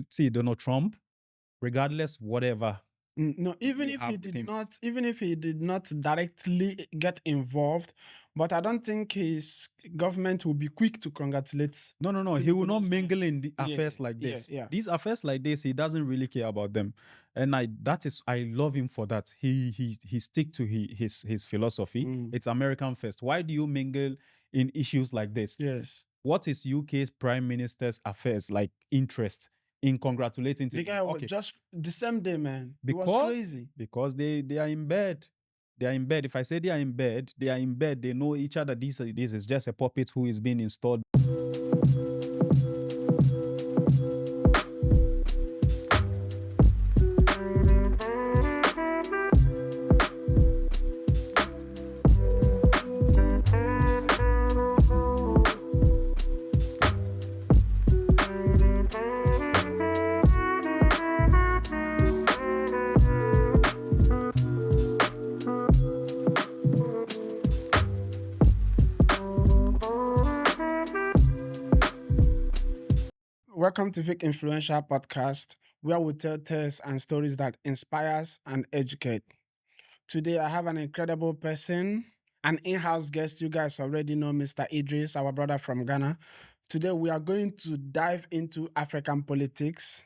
See, Donald Trump, regardless, whatever. No, even you if have he with did him. not, even if he did not directly get involved, but I don't think his government will be quick to congratulate. No. He will Tinubu not next time. mingle in the Yeah, affairs like yeah, this. yeah. These affairs like this, he doesn't really care about them, and I love him for that. He stick to his philosophy. Mm. It's American first. Why do you mingle in issues like this? Yes. What is UK's prime minister's affairs like interest in congratulating The to guy was okay just the same day, man. It was because crazy. they are in bed. They are in bed. If I say they are in bed, they are in bed. They know each other. This is just a puppet who is being installed. Welcome to Vic Influential Podcast, where we tell tales and stories that inspires and educate. Today, I have an incredible person, an in-house guest. You guys already know Mr. Idris, our brother from Ghana. Today, we are going to dive into African politics,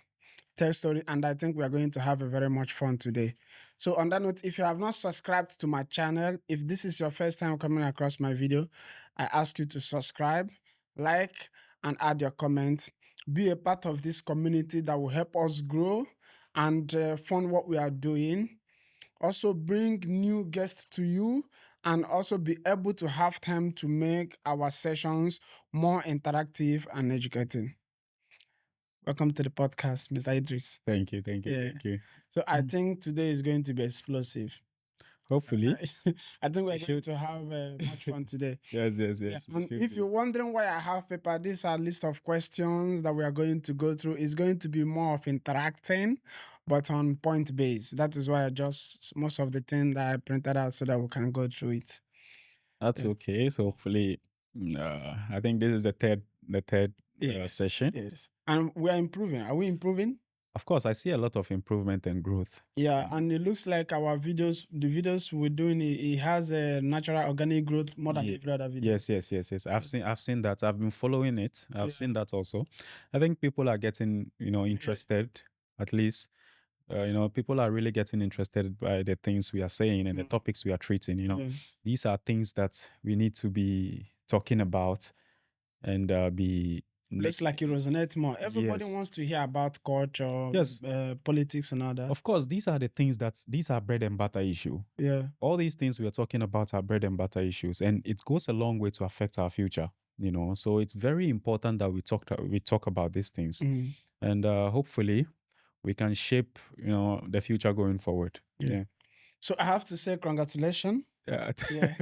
tell story, and I think we are going to have a very much fun today. So, on that note, if you have not subscribed to my channel, if this is your first time coming across my video, I ask you to subscribe, like, and add your comments. Be a part of this community that will help us grow and fund what we are doing. Also, bring new guests to you and also be able to have time to make our sessions more interactive and educating. Welcome to the podcast, Mr. Idris. Thank you. Yeah. Thank you. So I think today is going to be explosive. Hopefully. I think we're We going should. to have much fun today. Yes. Yeah, We and should if be. you're wondering why I have paper, these are a list of questions that we are going to go through. It's going to be more of interacting, but on point base. That is why I just most of the thing that I printed out so that we can go through it. That's Yeah. okay. So hopefully, I think this is the third Yes. session. Yes. And we are improving. Are we improving? Of course, I see a lot of improvement and growth. Yeah, and it looks like our videos, the videos we're doing, it has a natural organic growth more than Ye- every other video. Yes. I've seen that. I've been following it. I've Yeah. seen that also. I think people are getting, interested. At least, people are really getting interested by the things we are saying and the Mm. topics we are treating. Yeah. These are things that we need to be talking about and be. Looks like it resonates more. Everybody Yes. wants to hear about culture, Yes. politics, and all that. Of course, these are the things these are bread and butter issue. Yeah. All these things we are talking about are bread and butter issues, and it goes a long way to affect our future. So it's very important that we talk about these things, Mm. and hopefully we can shape the future going forward. Yeah. So I have to say congratulations. Yeah. Yeah.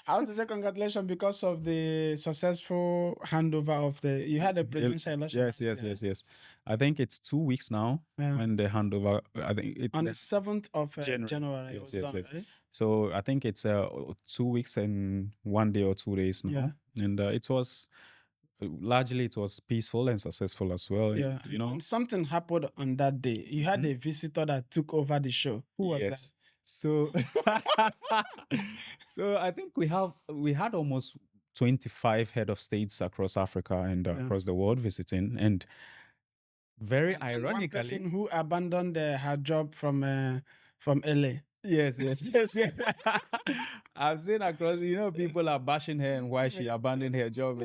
I want to say congratulations because of the successful handover of you had a presidential election. Yes. I think it's 2 weeks now Yeah. when the handover. I think On the 7th of January, it Yes, was yes, done, yes. right? So I think it's 2 weeks and 1 day or 2 days now, Yeah. and it was largely peaceful and successful as well. Yeah. And something happened on that day. You had a visitor that took over the show. Who was that? So, so I think we had almost 25 head of states across Africa and across the world visiting, and very And ironically, one person who abandoned her job from LA. Yes. I've seen across, people are bashing her and why she abandoned her job,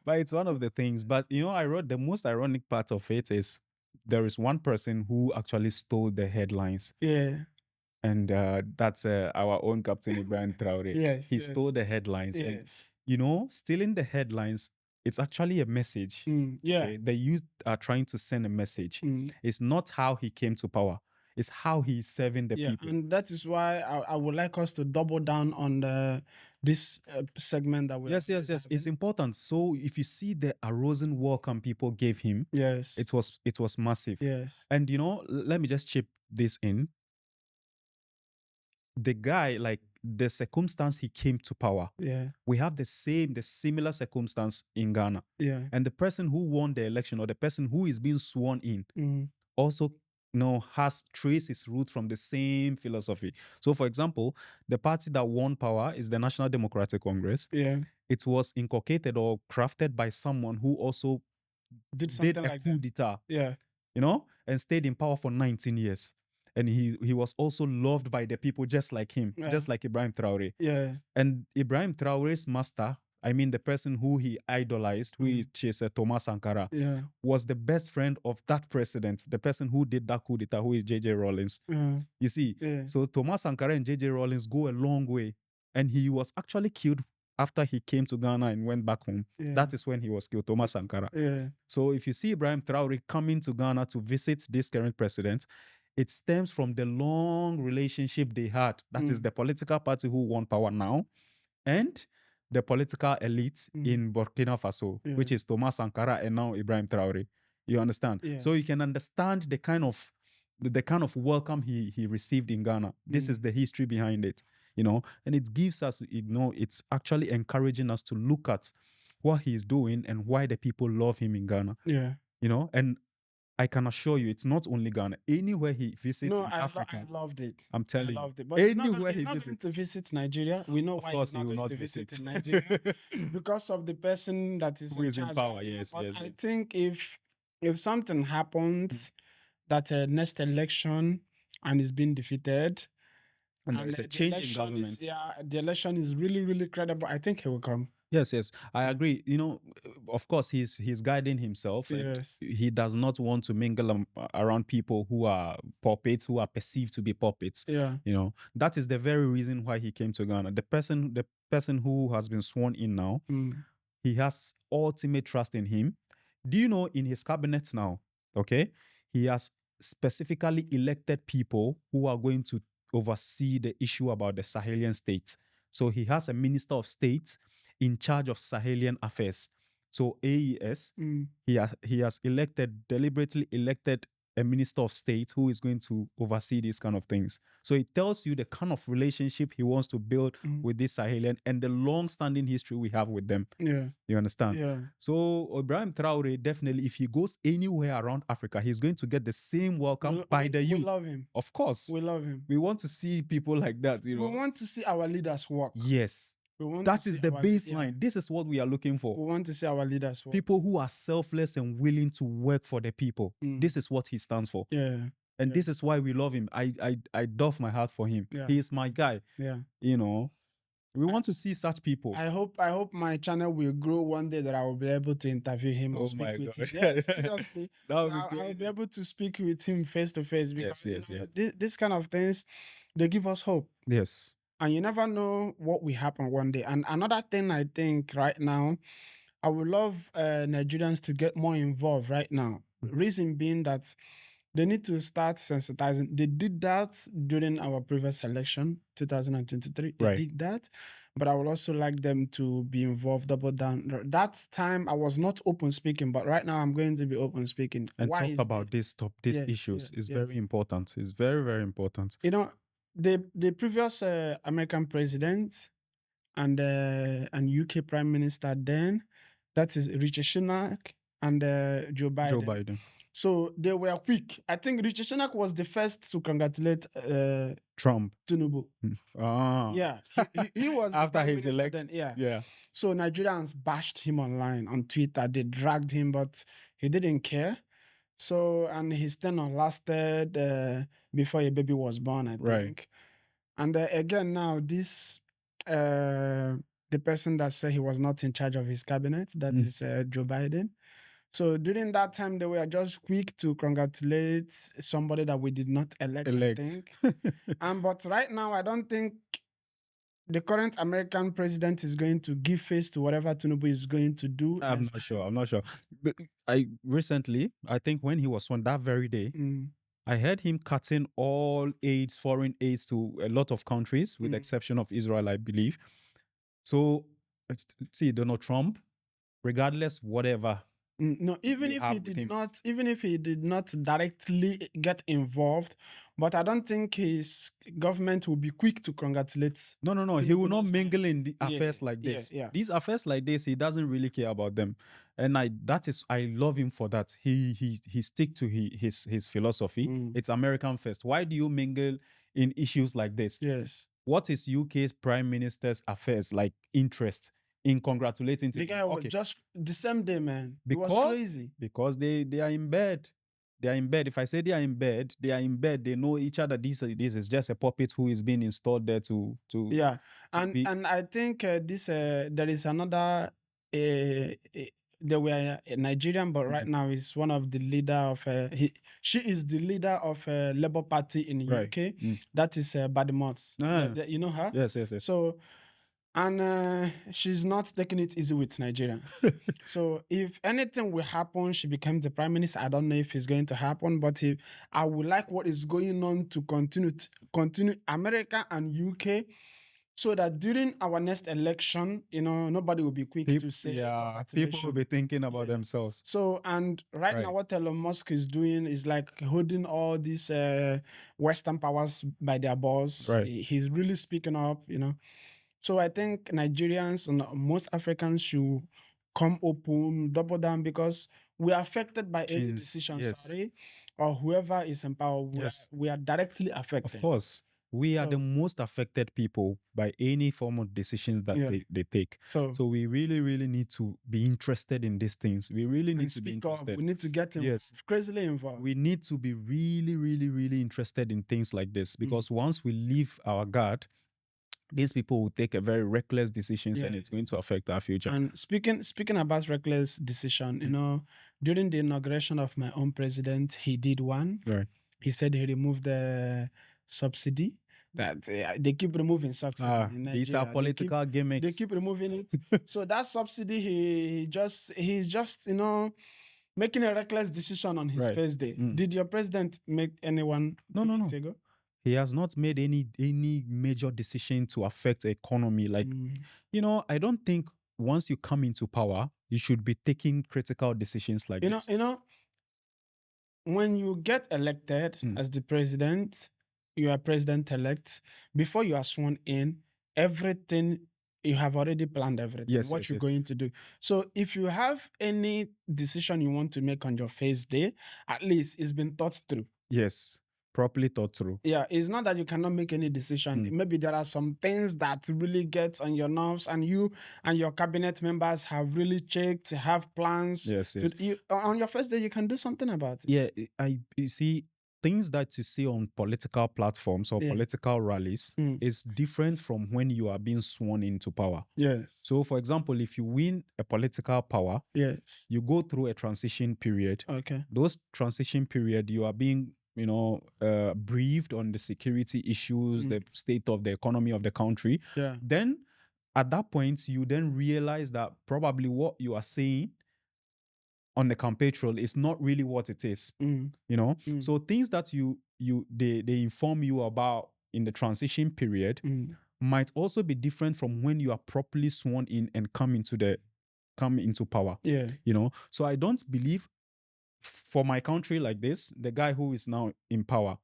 but it's one of the things. But I wrote the most ironic part of it is there is one person who actually stole the headlines. Yeah. And that's our own Captain Ibrahim Traore. Yes. He stole the headlines. Yes. And, stealing the headlines, it's actually a message. Yeah. Okay? The youth are trying to send a message. Mm. It's not how he came to power. It's how he's serving the people. And that is why I would like us to double down on this segment that we Yes. It's important. So if you see the arisen welcome people gave him, yes, it was massive. Yes. And let me just chip this in. The guy, like the circumstance he came to power. Yeah. We have the similar circumstance in Ghana. Yeah. And the person who won the election or the person who is being sworn in Mm. also has traced his roots from the same philosophy. So, for example, the party that won power is the National Democratic Congress. Yeah. It was inculcated or crafted by someone who also Did did something a like coup that. d'etat, Yeah. and stayed in power for 19 years. And he was also loved by the people just like him, Yeah. just like Ibrahim Traore. Yeah. And Ibrahim Traore's master, I mean the person who he idolized, who is Thomas Sankara, Yeah. was the best friend of that president, the person who did that coup d'etat, who is J.J. Rawlings. Yeah. You see, Yeah. so Thomas Sankara and J.J. Rawlings go a long way. And he was actually killed after he came to Ghana and went back home. Yeah. That is when he was killed, Thomas Sankara. Yeah. So if you see Ibrahim Traore coming to Ghana to visit this current president, it stems from the long relationship they had. That is the political party who won power now and the political elite in Burkina Faso, which is Thomas Sankara and now Ibrahim Traore. You understand? Yeah. So you can understand the kind of welcome he received in Ghana. This is the history behind it, and it gives us, it's actually encouraging us to look at what he's doing and why the people love him in Ghana. Yeah. And I can assure you, it's not only Ghana. Anywhere he visits in Africa, I loved it. I'm telling you. I loved it. But Anywhere he's he not visits, going to visit Nigeria. We know of why course he's not he will going not to visit visit in Nigeria because of the person that is who is in charge power. right now. Yes, But yes. I think if something happens that next election and is being defeated, And there is a the change in election government. the election is really, really credible, I think he will come. Yes, I agree. Of course, he's guiding himself. Yes. And he does not want to mingle around people who are puppets, who are perceived to be puppets. Yeah. That is the very reason why he came to Ghana. The person who has been sworn in now, he has ultimate trust in him. Do you know in his cabinet now, okay, he has specifically elected people who are going to oversee the issue about the Sahelian states. So he has a minister of state in charge of Sahelian affairs. So AES, he has deliberately elected a minister of state who is going to oversee these kind of things. So it tells you the kind of relationship he wants to build with this Sahelian and the long-standing history we have with them. Yeah. You understand? Yeah. So Ibrahim Traore, definitely, if he goes anywhere around Africa, he's going to get the same welcome by the youth. We love him. Of course. We love him. We want to see people like that, We want to see our leaders work. Yes. That That is the baseline. This is what we are looking for. We want to see our leaders work. People who are selfless and willing to work for the people. This is what he stands for. Yeah. And this is why we love him. I doff my heart for him. Yeah. He is my guy. Yeah. We want to see such people. I hope my channel will grow one day that I will be able to interview him or speak with him. Yes, seriously. That would be I great. will be able to speak with him face to face because Yes. this kind of things, they give us hope. Yes. And you never know what will happen one day. And another thing I think right now, I would love Nigerians to get more involved right now. Reason being that they need to start sensitizing. They did that during our previous election, 2023. They Right. did that. But I would also like them to be involved, double down. That time I was not open speaking, but right now I'm going to be open speaking. And Why talk is about it? these Yeah, issues is yeah. very important. It's very, very important. The previous American president and UK Prime Minister then, that is Richard Sunak and Joe Biden. Joe Biden. So they were quick. I think Richard Sunak was the first to congratulate Trump. Tinubu. Ah. Yeah, he was the After prime his minister election. then, yeah. Yeah. So Nigerians bashed him online on Twitter. They dragged him, but he didn't care. So, and his tenure lasted before a baby was born, I think. Right. And again, now this, the person that said he was not in charge of his cabinet, that is Joe Biden. So during that time, they were just quick to congratulate somebody that we did not elect. I think. But right now, I don't think the current American president is going to give face to whatever Tinubu is going to do. I'm not sure. But I think when he was sworn that very day, I heard him cutting all aids, foreign aids to a lot of countries, with the exception of Israel, I believe. So, see, Donald Trump, regardless, whatever No, you have with him. even if he did not directly get involved, but I don't think his government will be quick to congratulate No, no, no. He will Tinubu not next time. mingle in the Yeah, affairs like yeah, this. yeah. These affairs like this, he doesn't really care about them, and I love him for that. He stick to his philosophy. Mm, It's American first. Why do you mingle in issues like this? yes. What is UK's prime minister's affairs like interest in congratulating The Tinubu? guy was Okay, just the same day, man. It was because crazy. they are in bed. They are in bed. If I say they are in bed, they are in bed. They know each other. This is just a puppet who is being installed there Yeah, to be and I think this there is another. They were a Nigerian, but right Mhm. now is one of the leader of. She is the leader of Labour Party in Right. UK. Mm. That is Badimot. Ah, You know her. yes, yes, yes. So and she's not taking it easy with Nigeria. So if anything will happen, she becomes the prime minister. I don't know if it's going to happen, but if I would like what is going on to continue America and UK, so that during our next election, nobody will be quick to say Yeah, people will congratulations. be thinking about Yeah. themselves. So and right now, Right. what Elon Musk is doing is like holding all these Western powers by their balls. Right. He's really speaking up. So I think Nigerians and most Africans should come open, double down, because we are affected by any decision, Yes. sorry, or whoever is in power. Yes. We are directly Of affected. course. We are the So most affected people by any form of decisions that yeah. they take. So So we really, really need to be interested in these things. We really need and to be speak up. interested. We need to get Yes. crazily involved. We need to be really, really, really interested in things like this because once we leave our guard, these people will take a very reckless decisions and Yeah. it's going to affect our future. And speaking about reckless decision, during the inauguration of my own president, he did one. Right. He said he removed the subsidy. That they keep removing subsidy in Nigeria. These are political They gimmicks. keep removing it. So that subsidy, he's just making a reckless decision on his Right. first day. Mm. Did your president make anyone? No. Ago? He has not made any major decision to affect the economy. Like, I don't think once you come into power, you should be taking critical decisions like this. When you get elected as the president, you are president elect. Before you are sworn in, everything you have already planned everything. Yes, what yes, you're yes. going to do. So if you have any decision you want to make on your first day, at least it's been thought through. Yes, properly thought through. Yeah, it's not that you cannot make any decision. Maybe there are some things that really get on your nerves, and you and your cabinet members have really checked, have plans. Yes, yes. On your first day, you can do something about it. Yeah, you see things that you see on political platforms or Yeah. political rallies is different from when you are being sworn into power. Yes. So, for example, if you win a political power, Yes. you go through a transition period. Okay. Those transition period, you are being briefed on the security issues, the state of the economy of the country. Yeah. Then at that point, you then realize that probably what you are saying on the campaign trail is not really what it is. So things that they inform you about in the transition period might also be different from when you are properly sworn in and come into power. Yeah. So I don't believe for my country like this, the guy who is now in power,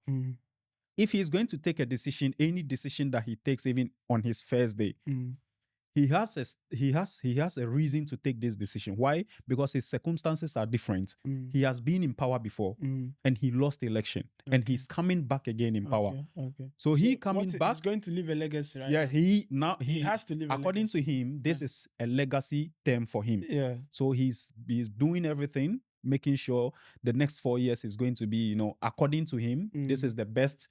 if he's going to take a decision, any decision that he takes, even on his first day, he has a reason to take this decision. Why? Because his circumstances are different. He has been in power before and he lost the election and he's coming back again in power. Okay. So he coming back. He's going to leave a legacy, right? Yeah, he has to leave a according to legacy. him, this is a legacy term for him. Yeah. So he's doing everything, making sure the next 4 years is going to be, according to him, this is the best.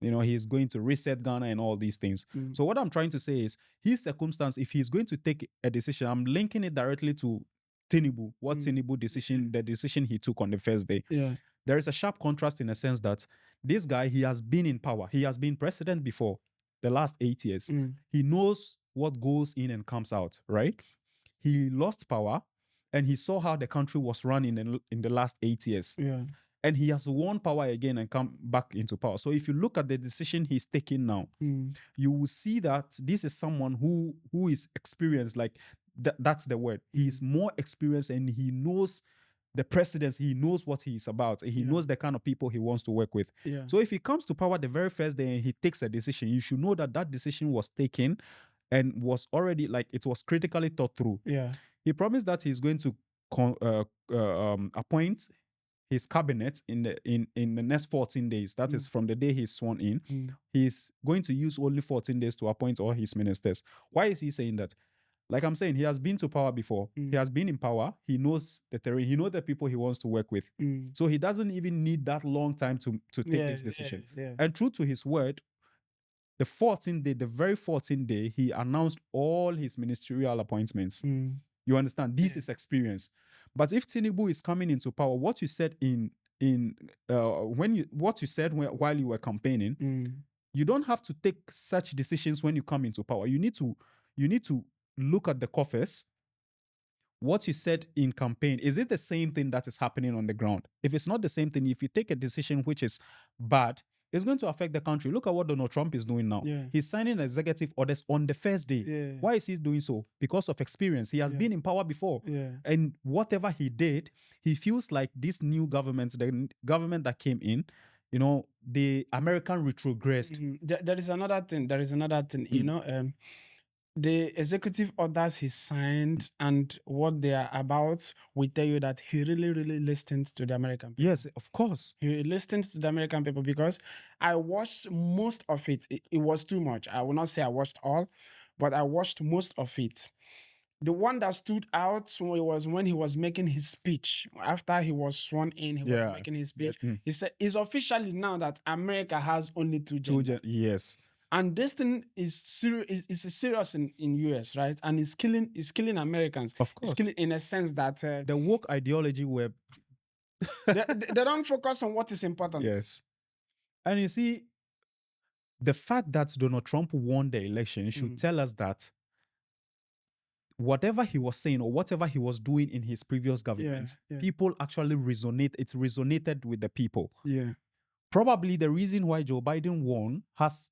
He's going to reset Ghana and all these things. So what I'm trying to say is his circumstance, if he's going to take a decision, I'm linking it directly to Tinubu, Tinubu decision, the decision he took on the first day. Yeah. There is a sharp contrast in a sense that this guy, he has been in power. He has been president before the last 8 years. He knows what goes in and comes out, right? He lost power and he saw how the country was run in the last 8 years. Yeah. And he has won power again and come back into power. So if you look at the decision he's taking now, you will see that this is someone who is experienced. Like that's the word. He's more experienced and he knows the presidency, he knows what he's about. He Yeah. knows the kind of people he wants to work with. Yeah. So if he comes to power the very first day and he takes a decision, you should know that that decision was taken and was already like it was critically thought through. Yeah. He promised that he's going to appoint his cabinet in the next 14 days. That is from the day he's sworn in. He's going to use only 14 days to appoint all his ministers. Why is he saying that? Like I'm saying, he has been to power before. He has been in power. He knows the terrain. He knows the people he wants to work with. So he doesn't even need that long time to take this decision. And true to his word, the 14th day, the very 14th day, he announced all his ministerial appointments. You understand? This is experience. But if Tinubu is coming into power, what you said while you were campaigning, you don't have to take such decisions when you come into power. You need to look at the coffers. What you said in campaign, is it the same thing that is happening on the ground? If it's not the same thing, if you take a decision which is bad, it's going to affect the country. Look at what Donald Trump is doing now. He's signing executive orders on the first day. Why is he doing so? Because of experience. He has been in power before. And whatever he did, he feels like this new government, the government that came in, the American retrogressed. There is another thing. The executive orders he signed and what they are about will tell you that he really, really listened to the American people. Yes, of course. He listened to the American people because I watched most of it. It was too much. I will not say I watched all, but I watched most of it. The one that stood out was when he was making his speech. After he was sworn in, he was making his speech. He said, it's officially now that America has only two genders. Yes. And this thing is serious. Is serious in US, right? And it's killing Americans. Of course, it's killing in a sense that the woke ideology were they don't focus on what is important. Yes, and you see, the fact that Donald Trump won the election should tell us that whatever he was saying or whatever he was doing in his previous government, people actually resonate. It resonated with the people. Yeah. Probably the reason why Joe Biden won has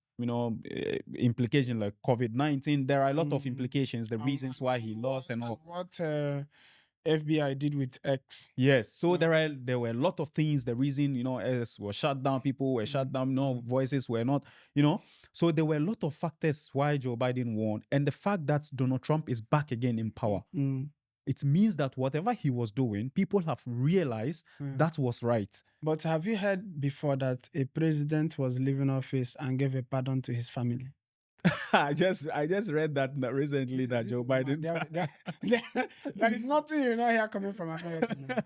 implication like COVID-19. There are a lot of implications, the reasons why he lost and all. What FBI did with X. Yes, so there were a lot of things. The reason X was shut down, people were shut down, voices were not, So there were a lot of factors why Joe Biden won, and the fact that Donald Trump is back again in power. It means that whatever he was doing, people have realized that was right. But have you heard before that a president was leaving office and gave a pardon to his family? I just read that recently that Joe Biden. There is nothing here coming from America.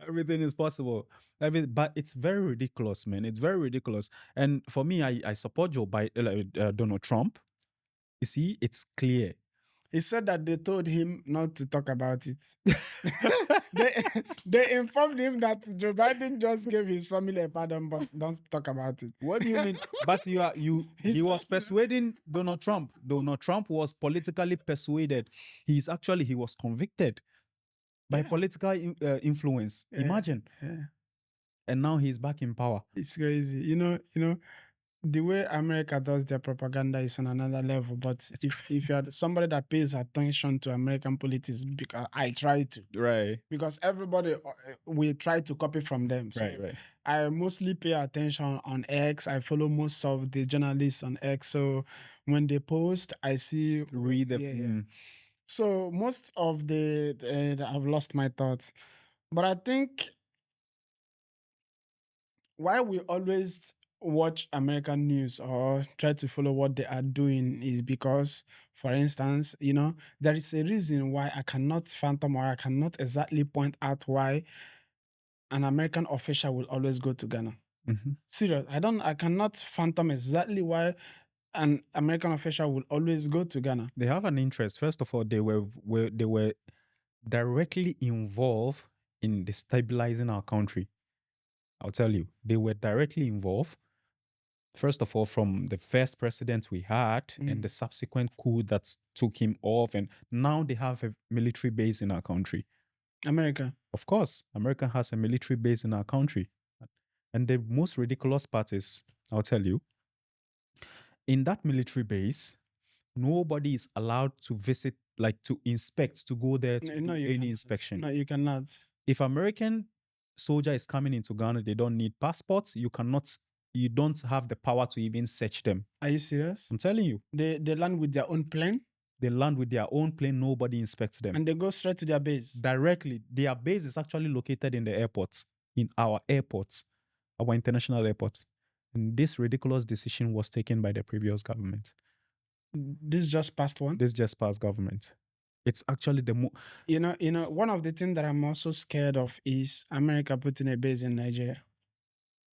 Everything is possible. But it's very ridiculous, man. It's very ridiculous. And for me, I support Joe Biden, Donald Trump. You see, it's clear. He said that they told him not to talk about it. they informed him that Joe Biden just gave his family a pardon, but don't talk about it. What do you mean? But he was persuading Donald Trump. Donald Trump was politically persuaded. He was convicted by political influence. Imagine. And now he's back in power. It's crazy. The way America does their propaganda is on another level. But if you're somebody that pays attention to American politics, because I try to. Right. Because everybody will try to copy from them. So right. I mostly pay attention on X. I follow most of the journalists on X. So when they post, I see. Read the. Yeah. So most of I've lost my thoughts. But I think why we always watch American news or try to follow what they are doing is because, for instance, there is a reason why I cannot fathom or I cannot exactly point out why an American official will always go to Ghana. Serious. I cannot fathom exactly why an American official will always go to Ghana. They have an interest. First of all, they were directly involved in destabilizing our country. I'll tell you, they were directly involved. First of all, from the first president we had and the subsequent coup that took him off. And now they have a military base in our country. America. Of course, America has a military base in our country. And the most ridiculous part is, I'll tell you, in that military base, nobody is allowed to visit, like to inspect, to go there to do any inspection. No, you cannot. If American soldier is coming into Ghana, they don't need passports. You don't have the power to even search them. Are you serious? I'm telling you. They land with their own plane They land with their own plane, nobody inspects them. and they go straight to their base. Directly. Their base is actually located in the airports, in our airports, our international airports. And this ridiculous decision was taken by the previous government. This just past one. This just passed government. It's actually the one of the things that I'm also scared of is America putting a base in Nigeria.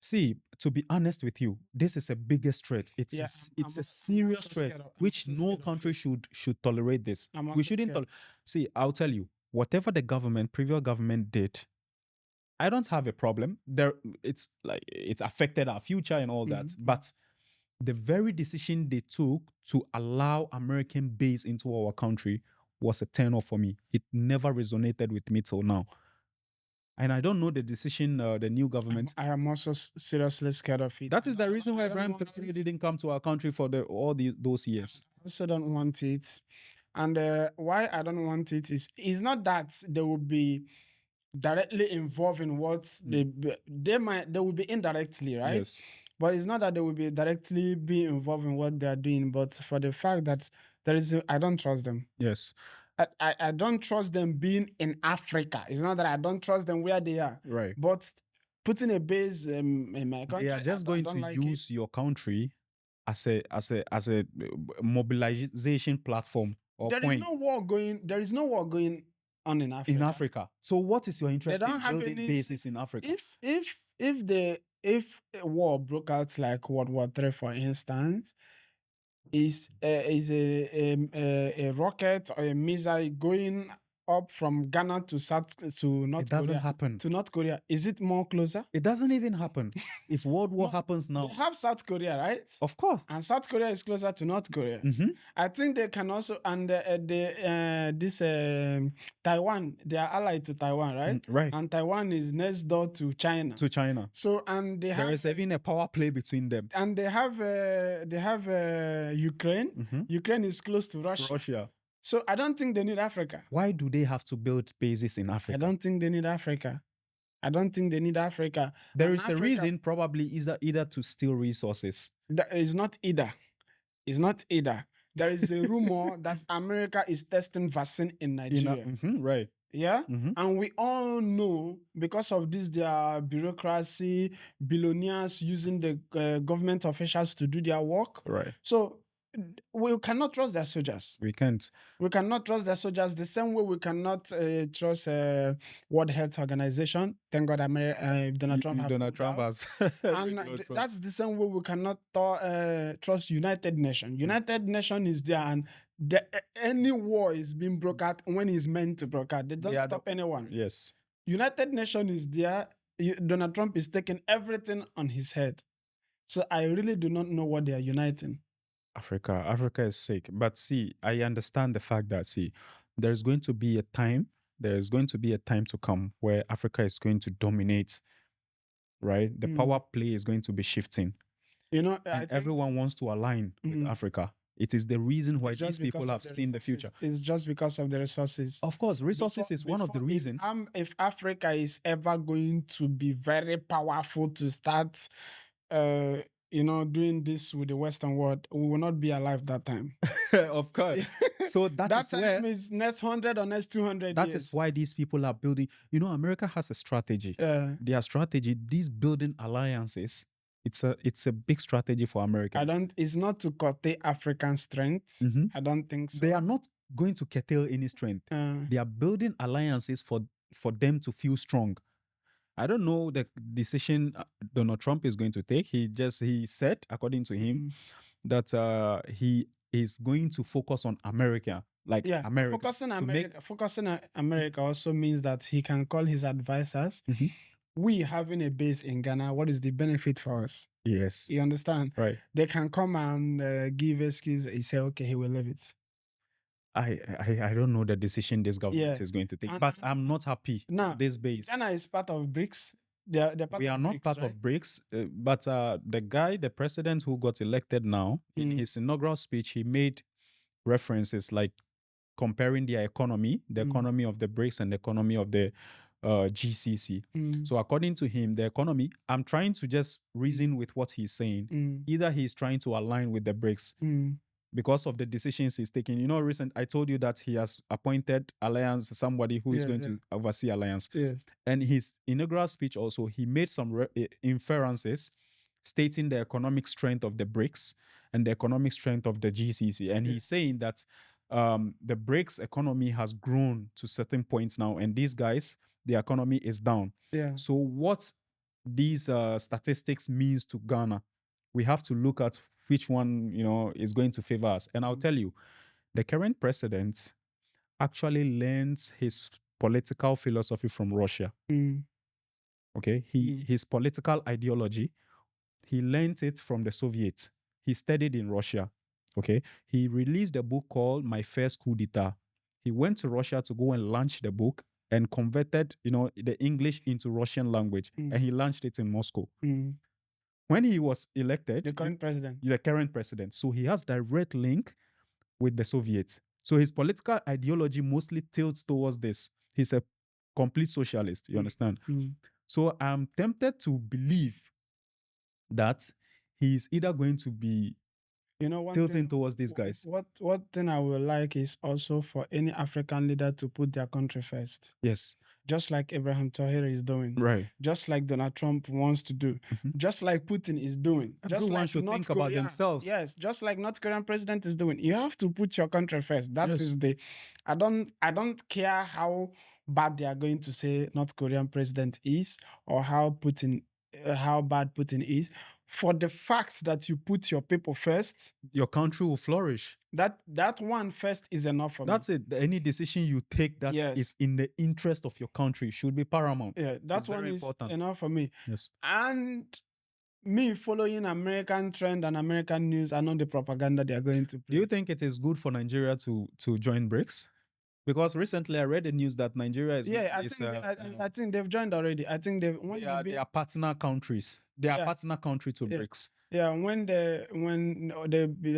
See, to be honest with you, this is a biggest threat. It's Yeah, a serious also threat, scared of- I'm which also no scared of country should tolerate this. I'm We also shouldn't scared. see. I'll tell you, whatever the previous government did, I don't have a problem. It's like it's affected our future and all that. Mhm. But the very decision they took to allow American base into our country was a turn off for me. It never resonated with me till now. And I don't know the decision the new government. I am also seriously scared of it. That is the I reason why don't Ibrahim want Traore it. didn't come to our country for those years. I also don't want it. And why I don't want it is it's not that they will be directly involved in what they will be indirectly, right? Yes. But it's not that they will be directly be involved in what they are doing, but for the fact that I don't trust them. Yes. I don't trust them being in Africa. It's not that I don't trust them where they are. Right. But putting a base in my country, They are just going to use your country as a mobilization platform or There point. There is no war going on in Africa. In Africa. So what is your interest don't in have building any- bases in Africa? If a war broke out like World War III, for instance, is a rocket or a missile going up from Ghana to North It doesn't Korea happen. to North Korea, is it more closer? It doesn't even happen. If World War happens now, They have South Korea, right? of course. And South Korea is closer to North Korea. Mhm. I think they can also Taiwan, they are allied to Taiwan, right? Right. And Taiwan is next door to China. To China. So and they There have is even a power play between them. and they have Ukraine. Mhm. Ukraine is close to Russia. Russia. So I don't think they need Africa. Why do they have to build bases in Africa? I don't think they need Africa. I don't think they need Africa. There And is a Africa- reason, probably either to steal resources. It's not either. It's not either. There is a rumor that America is testing vaccine in Nigeria. Right. Yeah. Mhm. And we all know because of this, their bureaucracy, billionaires using the government officials to do their work. Right. So we cannot trust their soldiers. We can't. We cannot trust their soldiers the same way we cannot trust World Health Organization. Thank God Donald Trump has Donald pulled Trump out. has. And that's the same way we cannot trust United Nations. United Nations is there, and any war is being broke out when it's meant to broke out. They don't stop anyone. Yes. United Nations is there. Donald Trump is taking everything on his head. So I really do not know what they are uniting. Africa is sick. But see, I understand the fact that there's going to be a time to come where Africa is going to dominate. Right? The power play is going to be shifting. And everyone wants to align with Africa. It is the reason why these people have seen the future. It's just because of the resources. Of course, resources is one of the reasons. If Africa is ever going to be very powerful to start, doing this with the Western world, we will not be alive that time. Of course. So that is time is next 100 or next 200 That years. is why these people are building. America has a strategy. Their strategy, these building alliances, it's a big strategy for Americans. It's not to curtail African strength. I don't think so. They are not going to curtail any strength. They are building alliances for them to feel strong. I don't know the decision Donald Trump is going to take. He said, according to him, that he is going to focus on America. America. Focusing on America also means that he can call his advisors. We having a base in Ghana, what is the benefit for us? Yes. You understand? Right. They can come and give excuse. He say, okay, he will leave it. I don't know the decision this government is going to take, but I'm not happy with this base. Ghana is part of BRICS. We are not part of BRICS, but the president who got elected now, in his inaugural speech, he made references like comparing their economy, the economy of the BRICS and the economy of the GCC. Mm, So according to him, the economy, I'm trying to just reason with what he's saying. mm, Either he's trying to align with the BRICS mm. because of the decisions he's taking. I told you that he has appointed Alliance, somebody who is Yeah, going yeah, to oversee Alliance. yeah, And his inaugural speech also, he made some inferences stating the economic strength of the BRICS and the economic strength of the GCC. And yeah, he's saying that the BRICS economy has grown to certain points now, and these guys, the economy is down. yeah. So what these statistics means to Ghana, we have to look at which one is going to favor us. And I'll Mm, tell you, the current president actually learns his political philosophy from Russia. mm, Okay, mm, his political ideology, he learned it from the Soviets. He studied in Russia. Okay, he released a book called My First Coup d'Etat. He went to Russia to go and launch the book and converted, the English into Russian language, and mm, he launched it in Moscow. mm. When he was elected, The current president. the current president, so he has direct link with the Soviets. So his political ideology mostly tilts towards this. He's a complete socialist, you Mm, understand? mm. So I'm tempted to believe that he's either going to be You know, one tilting thing, towards these guys. what thing I would like is also for any African leader to put their country first, Yes, just like Abraham Tahiri is doing, right. just like Donald Trump wants to do, Mhm. just like Putin is doing, just Everyone like should think North about Korea. themselves. Yes, just like North Korean president is doing. You have to put your country first. That Yes. is the. I don't care how bad they are going to say North Korean president is or how bad Putin is. For the fact that you put your people first, Your country will flourish. that one first is enough for me. That's it. Any decision you take that is Yes. in the interest of your country should be paramount. Yeah, that It's one very is important. enough for me. Yes. And me following American trend and American news, I know the propaganda they are going to Do play. you think it is good for Nigeria to join BRICS? Because recently I read the news that Nigeria is Yeah, I think they've joined already. I think they've when they are partner countries. They are Yeah. partner country to Yeah. BRICS. yeah when they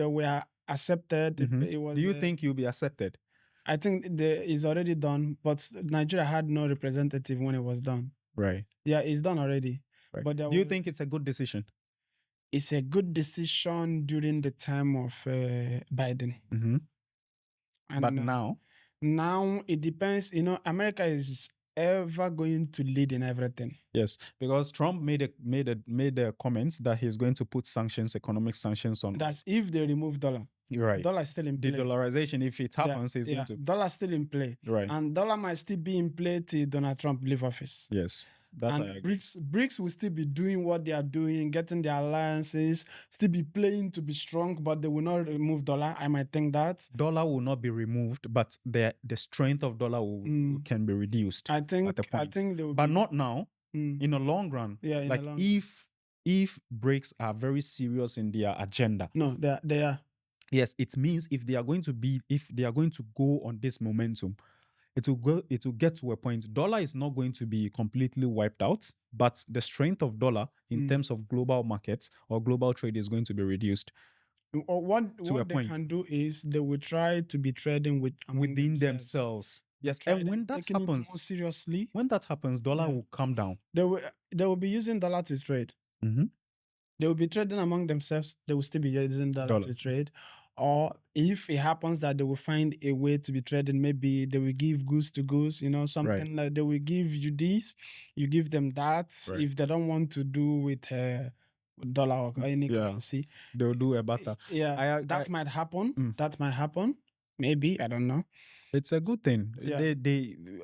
were accepted, Mhm. it was. Do you think you'll be accepted? I think it's already done, but Nigeria had no representative when it was done. Right. Yeah, it's done already. Right. But Do you think it's a good decision? it's a good decision during the time of Biden? Mm-hmm. And But now, now it depends. America is ever going to lead in everything. yes, because Trump made a comments that he's going to put sanctions, economic sanctions on. That's if they remove dollar. You're right. Dollar is still in play. De-dollarization, if it happens, is going to. Dollar still in play. Right. And dollar might still be in play till Donald Trump leave office. Yes, that I And agree. BRICS will still be doing what they are doing, getting their alliances, still be playing to be strong, but they will not remove dollar. I might think that. Dollar will not be removed, but the strength of dollar can be reduced. I think. at a point. I think they will. But be, not now. Mm. In the long run. Yeah. In like the long. if BRICS are very serious in their agenda. No, they are. Yes, it means if they are going to go on this momentum, it will get to a point. Dollar is not going to be completely wiped out, but the strength of dollar in terms of global markets or global trade is going to be reduced. Or what To a they point. can do is they will try to be trading within themselves. Yes, and when that taking it more happens, seriously, dollar Yeah. will come down. they will be using dollar to trade. Mm-hmm. They will be trading among themselves. They will still be using dollar to trade. Or if it happens that they will find a way to be trading, maybe they will give goods to goods, something like they will give you this, you give them that. Right. If they don't want to do with dollar or any Yeah. currency, They'll do a better. yeah, that might happen. That might happen. Maybe, I don't know. It's a good thing. Yeah.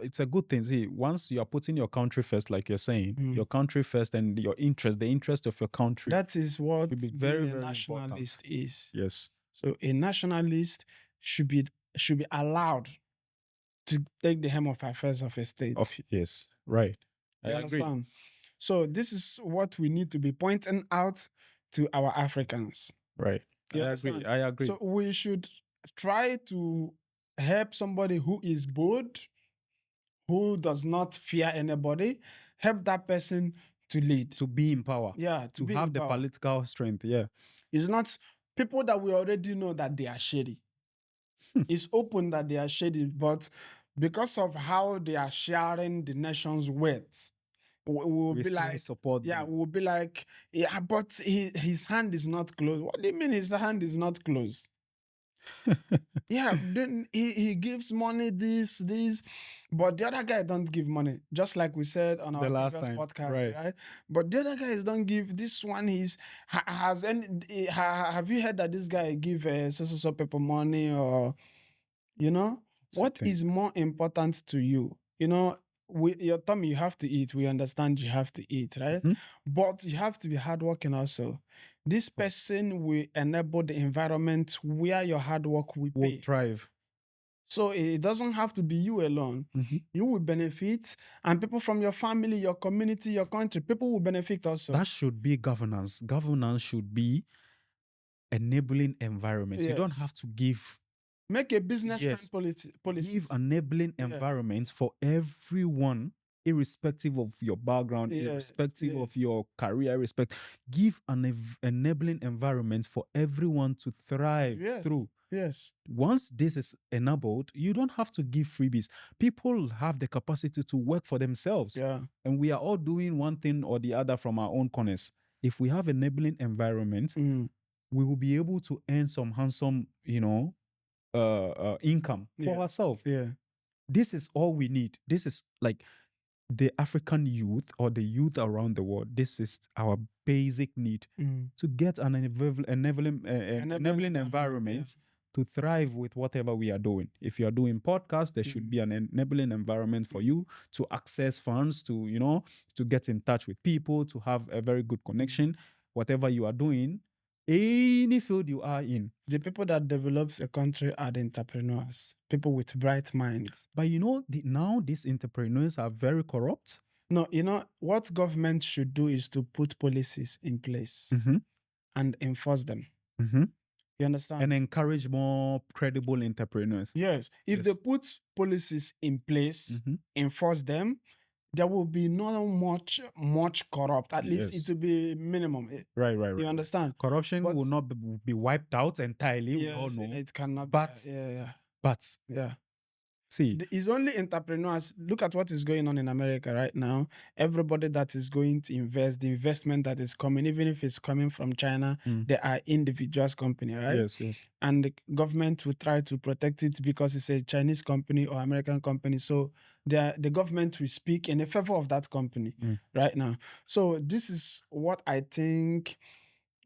It's a good thing. See, once you are putting your country first, like you're saying, Mm. your country first and your interest, the interest of your country. That is what should be being very, a very nationalist is. Yes. So a nationalist should be allowed to take the helm of affairs of a state. Yes. Right. I You agree. understand? So this is what we need to be pointing out to our Africans. Right. You I understand? agree. I agree. So we should try to help somebody who is bold, who does not fear anybody, help that person to lead. To be in power. Yeah, To be have in the power. political strength. Yeah. It's not people that we already know that they are shady. It's open that they are shady, but because of how they are sharing the nation's wealth, we will We be still like, support yeah, them. we will be like, yeah, but his hand is not closed. What do you mean his hand is not closed? Yeah, then he gives money, this, but the other guy don't give money. Just like we said on The our last previous time, podcast, right? right? But the other guys don't give. This one has any. Have you heard that this guy give so people money, or you know what Certain. is more important to you? Your tummy, you have to eat. We understand you have to eat, right? Mhm. But you have to be hardworking also. This Of course. person will enable the environment where your hard work will Will pay. thrive. So it doesn't have to be you alone. Mhm. You will benefit, and people from your family, your community, your country, people will benefit also. That should be governance. Governance should be enabling environment. You don't Yes. have to give, Make a business friend yes, give policies. enabling Yeah. environments for everyone, irrespective of your background, Yes. irrespective of Yes. your career, give an enabling environment for everyone to thrive Yes. through. Yes. Once this is enabled, you don't have to give freebies. People have the capacity to work for themselves. Yeah. And we are all doing one thing or the other from our own corners. If we have enabling environment, Mm. we will be able to earn some handsome, income for Yeah. ourselves. Yeah. This is all we need. This is like the African youth or the youth around the world. This is our basic need Mm. to get an enabling environment, yeah. environment to thrive with whatever we are doing. If you are doing podcasts, there should be an enabling environment for you to access funds, to get in touch with people, to have a very good connection. Whatever you are doing, any field you are in. The people that develops a country are the entrepreneurs, people with bright minds. But now these entrepreneurs are very corrupt. No, what government should do is to put policies in place Mm-hmm. and enforce them. Mm-hmm. You understand? And encourage more credible entrepreneurs. Yes. If Yes. they put policies in place, Mhm. enforce them, there will be not much corrupt. At least it Yes. will be minimum. Right. You understand? Corruption But- will not be wiped out entirely. We all Yes, know. it cannot But be. Yeah. but Yeah. see, It's only entrepreneurs. Look at what is going on in America right now. Everybody that is going to invest, the investment that is coming, even if it's coming from China, Mm. they are individuals company, right? yes. And the government will try to protect it because it's a Chinese company or American company. So the government will speak in the favor of that company Mm. right now. So this is what I think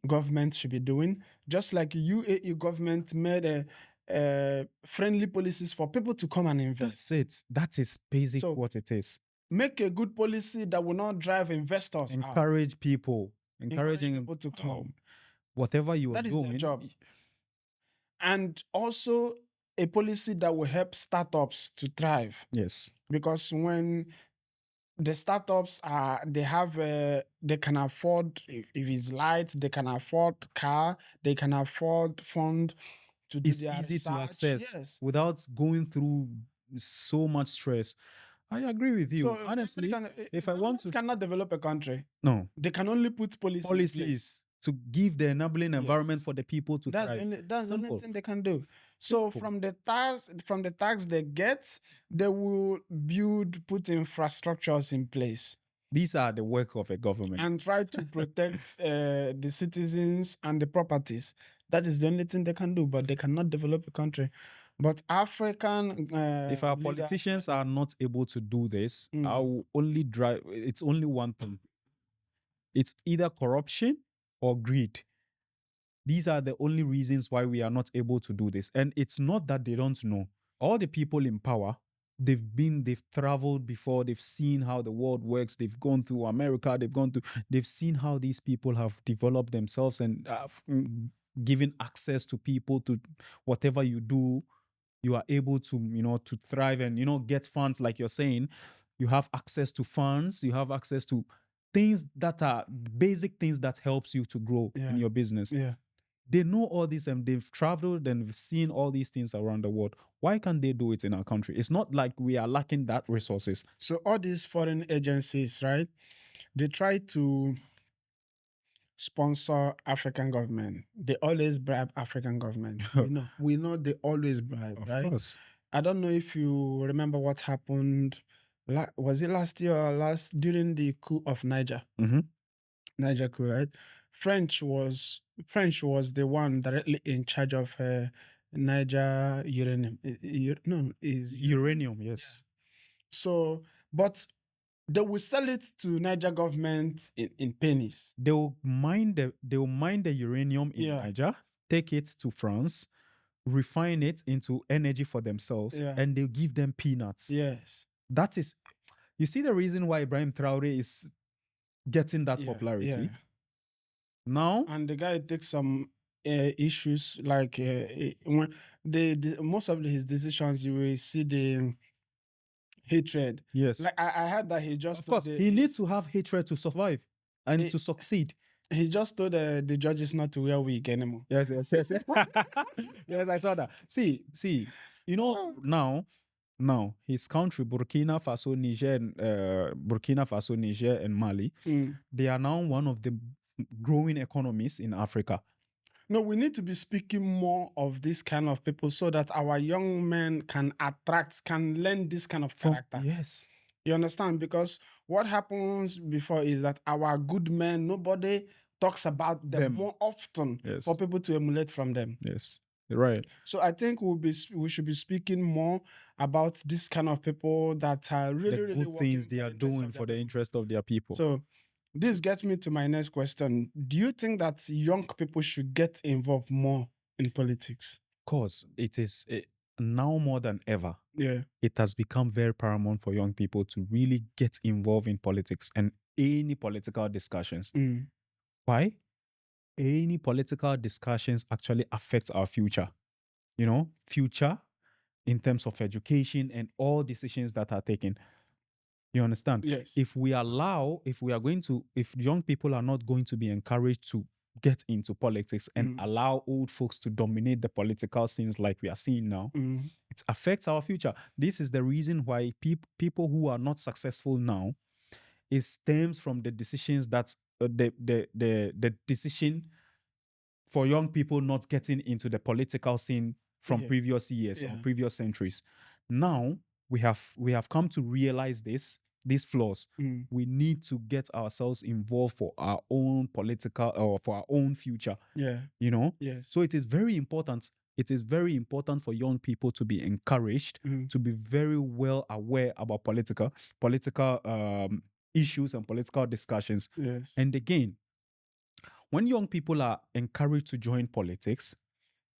government should be doing. Just like UAE government made a friendly policies for people to come and invest. That's it. That is basic So- what it is. Make a good policy that will not drive investors out. Encourage people. Encourage Encouraging people to come. whatever you are That is doing. their job. And also a policy that will help startups to thrive. Yes. Because when the startups they can afford, if it's light, they can afford car, they can afford fund to do It's their easy to research. access Yes. without going through so much stress. I agree with you. So Honestly, if I want government to cannot develop a country. no They can only put policies in place. policies to give the enabling environment Yes. for the people to That's thrive. the only Simple. thing they can do. So Simple. from the tax they get, they will put infrastructures in place These are the work of a government. and try to protect the citizens and the properties. That is the only thing they can do, but they cannot develop a country. But African If our leaders- politicians are not able to do this, Mm. I will only drive. It's only one thing. It's either corruption or greed. These are the only reasons why we are not able to do this. And it's not that they don't know. All the people in power, they've traveled before, they've seen how the world works, they've gone through America, they've seen how these people have developed themselves and given access to people to whatever you do, you are able to, to thrive and, get funds like you're saying. You have access to funds, you have access to things that are basic things that helps you to grow Yeah. in your business. Yeah. They know all this and they've traveled and seen all these things around the world. Why can't they do it in our country? It's not like we are lacking that resources. So all these foreign agencies, right? They try to sponsor African government. They always bribe African government. We know they always bribe, Of right? course. I don't know if you remember what happened. Was it last year or last during the coup of Niger? Mm-hmm. Niger coup, right? French was the one directly in charge of Niger uranium. No, is uranium. Uranium, Yeah. yes. So, but they will sell it to Niger government in pennies. They will mine the uranium in Yeah, Niger, take it to France, refine it into energy for themselves, yeah, and they'll give them peanuts. yes, That is, you see the reason why Ibrahim Traore is getting that yeah, yeah. popularity. Now, And the guy takes some issues like when most of his decisions, you will see the hatred. yes, Like I heard that he just of told course, he needs to have hatred to survive and he, to succeed. he just told the judges not to wear wig anymore. Yes, yes, yes. Yes, I saw that. See, you know, now his country, Burkina Faso, Niger, and Mali, Mm. they are now one of the growing economies in Africa. No, we need to be speaking more of this kind of people so that our young men can learn this kind of character. Yes, You understand? Because what happens before is that our good men, nobody talks about them Them. more often Yes. for people to emulate from them. yes, you're right. So I think we should be speaking more about this kind of people that are really, The really good working things they for are the interest doing of for their the people. interest of their people. So this gets me to my next question. Do you think that young people should get involved more in politics? Cause it is now more than ever, Yeah. it has become very paramount for young people to really get involved in politics and any political discussions. Mm. Why? Any political discussions actually affects our future. You know, future in terms of education and all decisions that are taken. You understand? Yes. If young people are not going to be encouraged to get into politics and allow old folks to dominate the political scenes like we are seeing now, Mm. it affects our future. This is the reason why people who are not successful now, it stems from the decisions that the decision for young people not getting into the political scene from Yeah. previous years or Yeah. previous centuries. Now we have come to realize these flaws. Mm. We need to get ourselves involved for our own political or for our own future. Yeah. You know, Yes. so it is very important. It is very important for young people to be encouraged Mm. to be very well aware about political issues and political discussions. Yes. And again, when young people are encouraged to join politics,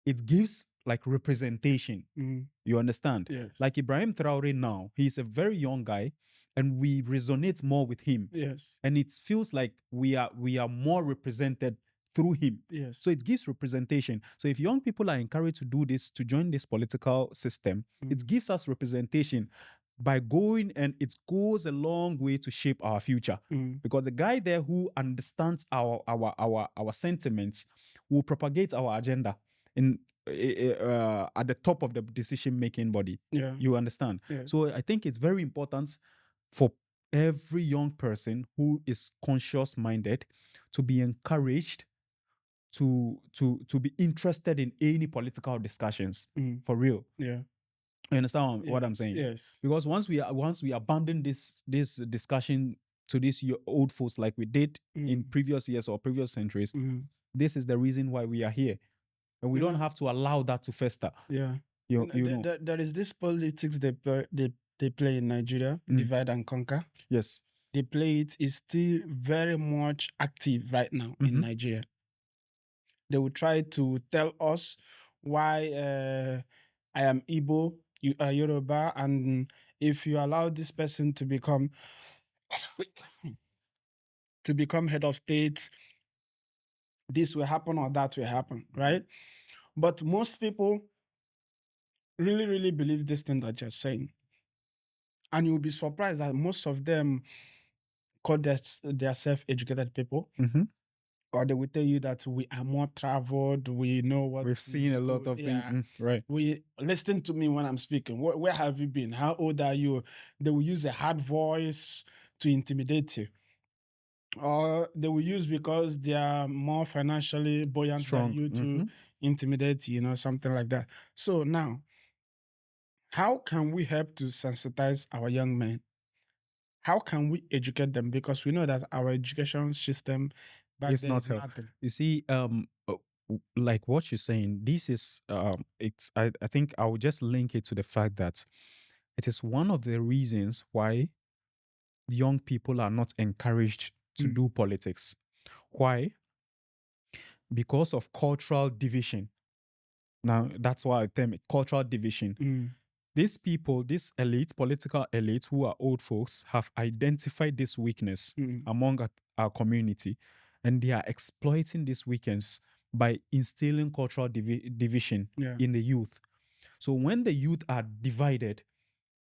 it gives like representation. Mm. You understand? Yes. Like Ibrahim Traore now, he's a very young guy and we resonate more with him. Yes. And it feels like we are more represented through him. Yes. So it gives representation. So if young people are encouraged to do this, to join this political system, it gives us representation by going, and it goes a long way to shape our future. Because the guy there who understands our sentiments will propagate our agenda in at the top of the decision making body. Yeah. You understand? Yes. So I think it's very important for every young person who is conscious minded to be encouraged to be interested in any political discussions. For real. Yeah. You understand what I'm saying? Yes. Because once we abandon this discussion to these old folks like we did in previous years or previous centuries, this is the reason why we are here. And we don't have to allow that to fester. Yeah. You know. There is this politics they play in Nigeria, divide and conquer. Yes. They play it is still very much active right now in Nigeria. They will try to tell us why I am Igbo, you are Yoruba, and if you allow this person to become head of state, this will happen or that will happen, right? But most people really, really believe this thing that you're saying. And you'll be surprised that most of them call their self-educated people. Or they will tell you that we are more traveled, we know what we've seen a lot of things. Right. We listen to me when I'm speaking. Where have you been? How old are you? They will use a hard voice to intimidate you. Or they will use because they are more financially buoyant Strong. than you to intimidate you, something like that. So now, How can we help to sensitize our young men? How can we educate them? Because we know that our education system back It's there not is help. nothing. You see, like what you're saying, this is it's I think I would just link it to the fact that it is one of the reasons why young people are not encouraged to Mm, do politics. Why? Because of cultural division. Now that's why I term it cultural division. mm, These people, this elite, political elite who are old folks, have identified this weakness mm. among our community, and they are exploiting this weakness by instilling cultural division Yeah. in the youth. So when the youth are divided,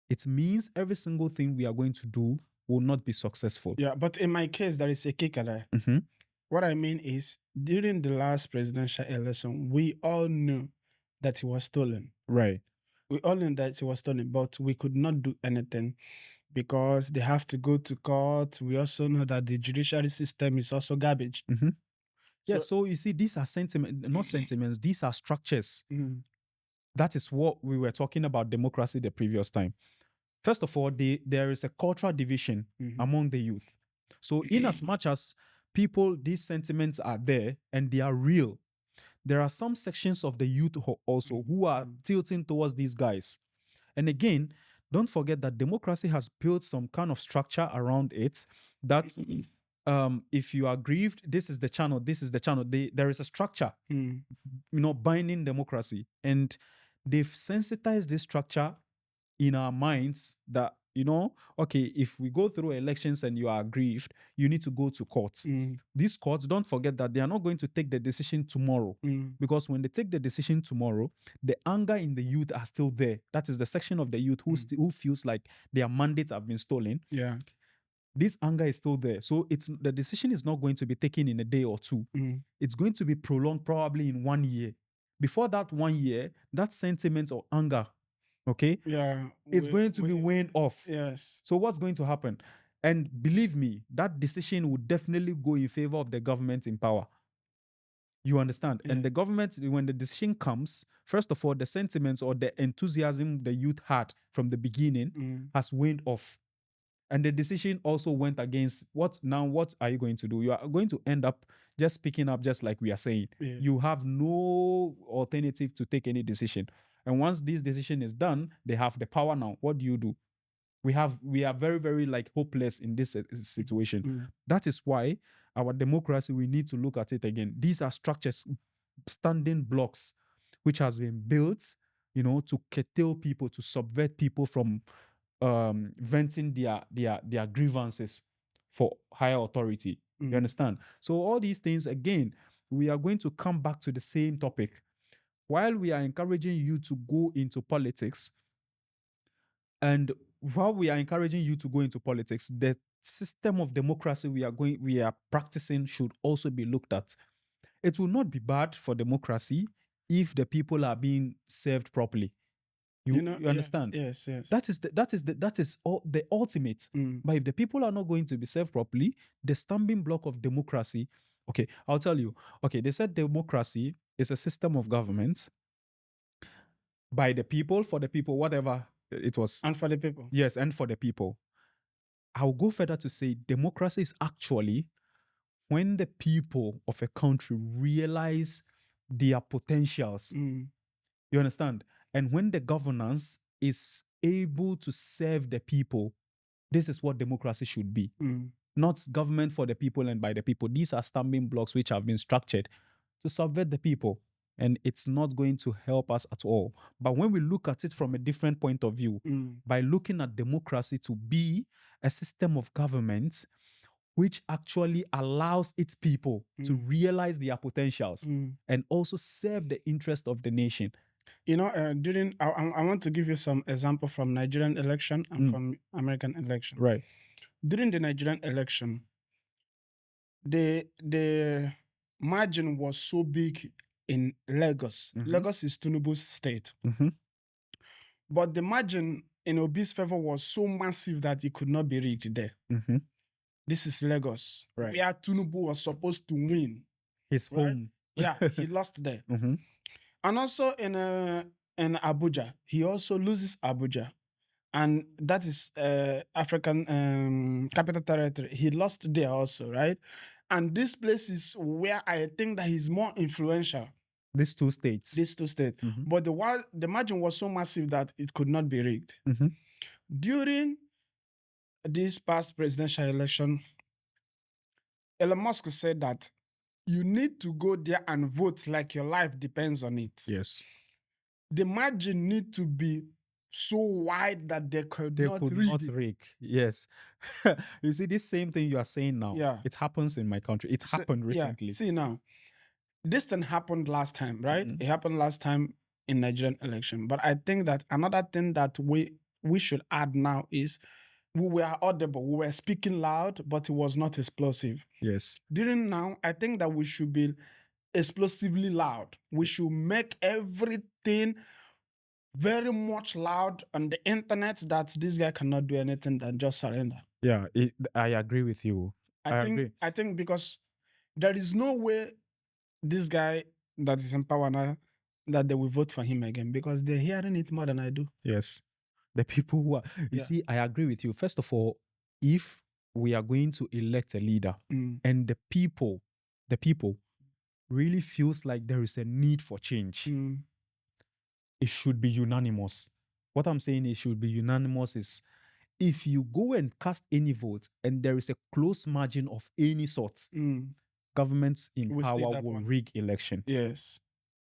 it means every single thing we are going to do will not be successful. Yeah. But in my case, there is a kicker there. Mhm. What I mean is, during the last presidential election, we all knew that it was stolen. Right. We all knew that it was stolen, but we could not do anything because they have to go to court. We also know that the judiciary system is also garbage. Mhm. Yeah. So, So you see, these are sentiments, not sentiments. These are structures. mm, That is what we were talking about democracy the previous time. First of all, there is a cultural division mhm, among the youth. So, in as much as people, these sentiments are there and they are real, there are some sections of the youth also who are mm, tilting towards these guys. And again, don't forget that democracy has built some kind of structure around it that if you are grieved, this is the channel, this is the channel. There is a structure, mm, binding democracy. And they've sensitized this structure in our minds that, okay, if we go through elections and you are aggrieved, you need to go to court. mm, These courts, don't forget that they are not going to take the decision tomorrow. mm, Because when they take the decision tomorrow, the anger in the youth are still there. That is the section of the youth who feels like their mandates have been stolen. yeah. This anger is still there. So the decision is not going to be taken in a day or two. Mm, It's going to be prolonged probably in 1 year. Before that 1 year, that sentiment or anger, okay, yeah. is going to be weighing off. Yes. So what's going to happen? And believe me, that decision would definitely go in favor of the government in power. You understand? And Yes. the government, when the decision comes, first of all, the sentiments or the enthusiasm the youth had from the beginning Mm, has waned off. And the decision also went against what now? What are you going to do? You are going to end up just picking up, just like we are saying. yes. You have no alternative to take any decision. And once this decision is done, they have the power now. What do? We are very, very like hopeless in this situation. Mm, That is why our democracy, we need to look at it again. These are structures, standing blocks, which has been built, to curtail people, to subvert people from venting their grievances for higher authority. You mm. understand? So all these things, again, we are going to come back to the same topic. While we are encouraging you to go into politics, and while we are encouraging you to go into politics, the system of democracy we are practicing should also be looked at. It will not be bad for democracy if the people are being served properly. You Yeah. understand? Yes. Yes. That is all the ultimate. Mm, But if the people are not going to be served properly, the stumbling block of democracy. Okay, I'll tell you. Okay, they said democracy is a system of government by the people, for the people, whatever it was. and for the people. Yes, and for the people. I'll go further to say democracy is actually when the people of a country realize their potentials. Mm, You understand? And when the governance is able to serve the people, this is what democracy should be. mm, Not government for the people and by the people. These are stumbling blocks which have been structured to subvert the people. And it's not going to help us at all. But when we look at it from a different point of view, mm, by looking at democracy to be a system of government which actually allows its people to mm, realize their potentials mm. and also serve the interest of the nation. During I want to give you some example from Nigerian election and Mm. from American election. Right. During the Nigerian election, the margin was so big in Lagos. Mhm. Lagos is Tinubu's state, Mm-hmm. but the margin in Obi's favor was so massive that it could not be reached there. Mm-hmm. This is Lagos, Right. where Tinubu was supposed to win. His Right. home. Yeah, he lost there. Mm-hmm. And also and Abuja. He also loses Abuja, and that is African capital territory. He lost there also, right? And this place is where I think that he's more influential. These two states. These two states, but the margin was so massive that it could not be rigged. During this past presidential election, Elon Musk said that you need to go there and vote like your life depends on it. Yes. The margin need to be so wide that they could not rig. Yes. You see, this same thing you are saying now, Yeah. it happens in my country. It happened recently. Yeah. See now, this thing happened last time, right? It happened last time in Nigerian election. But I think that another thing that we should add now is we were audible, we were speaking loud, but it was not explosive. Yes. During now, I think that we should be explosively loud. We should make everything very much loud on the internet that this guy cannot do anything than just surrender. Yeah, I agree with you. I think because there is no way this guy that is in power now that they will vote for him again because they're hearing it more than I do. Yes. The people who are, you see, I agree with you. First of all, if we are going to elect a leader and the people really feels like there is a need for change, it should be unanimous. What I'm saying it should be unanimous is if you go and cast any vote and there is a close margin of any sort, governments in power will rig election. Yes.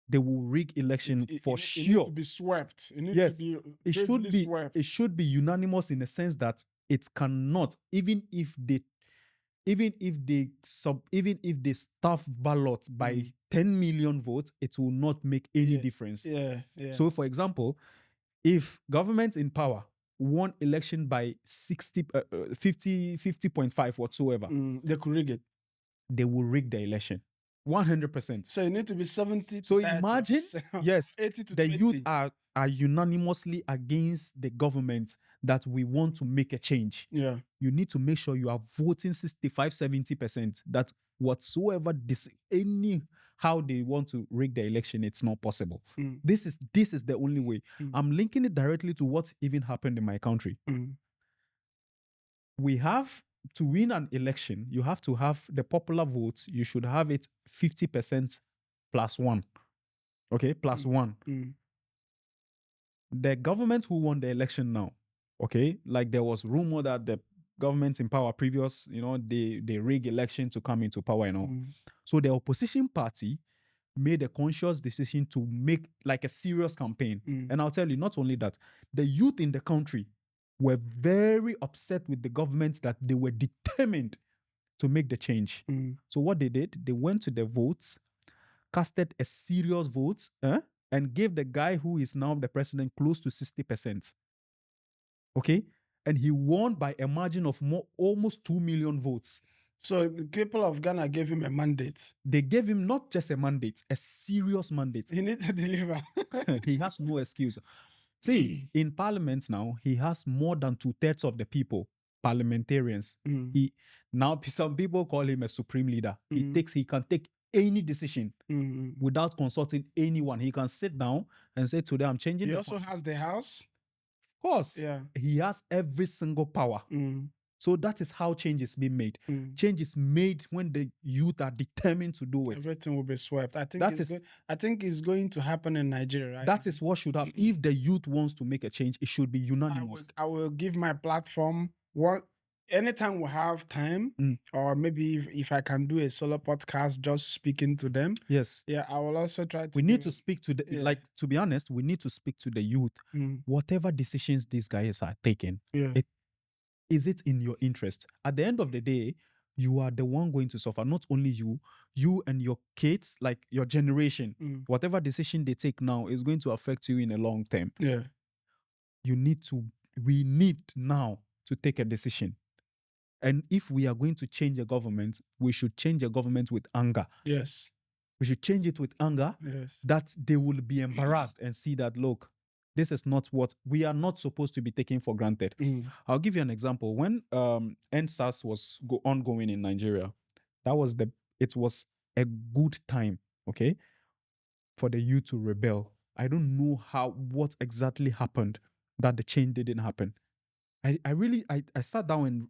They will rig election for sure. It needs to be swept. It needs to be swept. It should be unanimous in the sense that it cannot, even if they stuff ballot by 10 million votes, it will not make any difference. Yeah. So, for example, if government in power won election by 50.5 whatsoever, they could rig it. They will rig the election 100%. So it need to be 70. So imagine, yes, 80 to the 20. youth are unanimously against the government that we want to make a change. Yeah, you need to make sure you are voting 65-70%. That whatsoever any how they want to rig the election, it's not possible. This is the only way. I'm linking it directly to what even happened in my country. We have to win an election, you have to have the popular vote. You should have it 50% plus one. Okay, plus one. The government who won the election now, okay, like there was rumor that the government in power previous, they rig election to come into power and all. So the opposition party made a conscious decision to make like a serious campaign. And I'll tell you, not only that, the youth in the country were very upset with the government that they were determined to make the change. So what they did, they went to the votes, casted a serious vote, and gave the guy who is now the president close to 60%. Okay? And he won by a margin of almost 2 million votes. So the people of Ghana gave him a mandate. They gave him not just a mandate, a serious mandate. He needs to deliver. He has no excuse. See, in parliament now, he has more than 2/3 of the people, parliamentarians. Now some people call him a supreme leader. He can take any decision without consulting anyone. He can sit down and say today I'm changing. He also has the house. Of course. Yeah. He has every single power. So that is how change is being made. Change is made when the youth are determined to do it. Everything will be swept. I think it's going to happen in Nigeria, right? That is what should happen. If the youth wants to make a change, it should be unanimous. I will give my platform anytime we have time, or maybe if I can do a solo podcast just speaking to them. Yes. Yeah, I will also try to. We need to speak to the to be honest, we need to speak to the youth. Whatever decisions these guys are taking, is it in your interest? At the end of the day, you are the one going to suffer. Not only you and your kids, like your generation. Whatever decision they take now is going to affect you in a long term. Yeah. We need now to take a decision. And if we are going to change a government, we should change a government with anger. Yes. We should change it with anger. Yes. That they will be embarrassed and see that, look, this is not what we are not supposed to be taking for granted. I'll give you an example. When NSAS was ongoing in Nigeria, it was a good time, okay, for the youth to rebel. I don't know what exactly happened that the change didn't happen. I really I sat down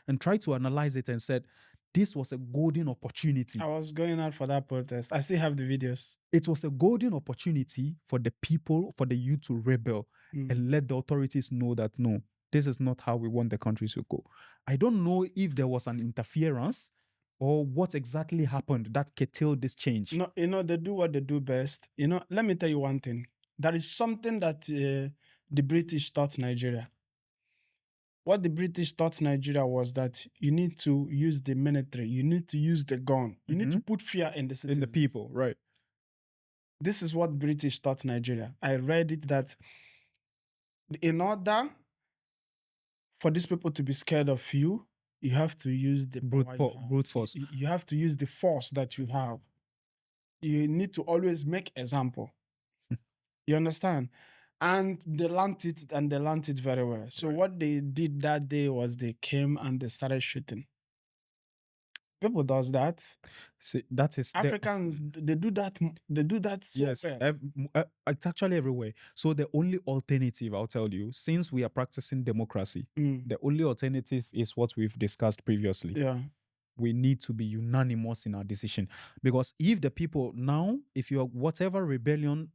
and tried to analyze it and said this was a golden opportunity. I was going out for that protest. I still have the videos. It was a golden opportunity for the people, for the youth to rebel and let the authorities know that no, this is not how we want the country to go. I don't know if there was an interference or what exactly happened that curtailed this change. No, they do what they do best. Let me tell you one thing. There is something that the British taught Nigeria. What the British taught Nigeria was that you need to use the military, you need to use the gun, you need to put fear in the citizens. In the people, right? This is what British taught Nigeria. I read it that in order for these people to be scared of you, you have to use the brute force. You have to use the force that you have. You need to always make example. You understand? And they learned it, and they learned it very well. So what they did that day was they came and they started shooting. People does that. See, that is Africans. They do that. They do that. So yes, it's actually everywhere. So the only alternative, I'll tell you, since we are practicing democracy, the only alternative is what we've discussed previously. Yeah. We need to be unanimous in our decision, because if the people now, if you are whatever rebellion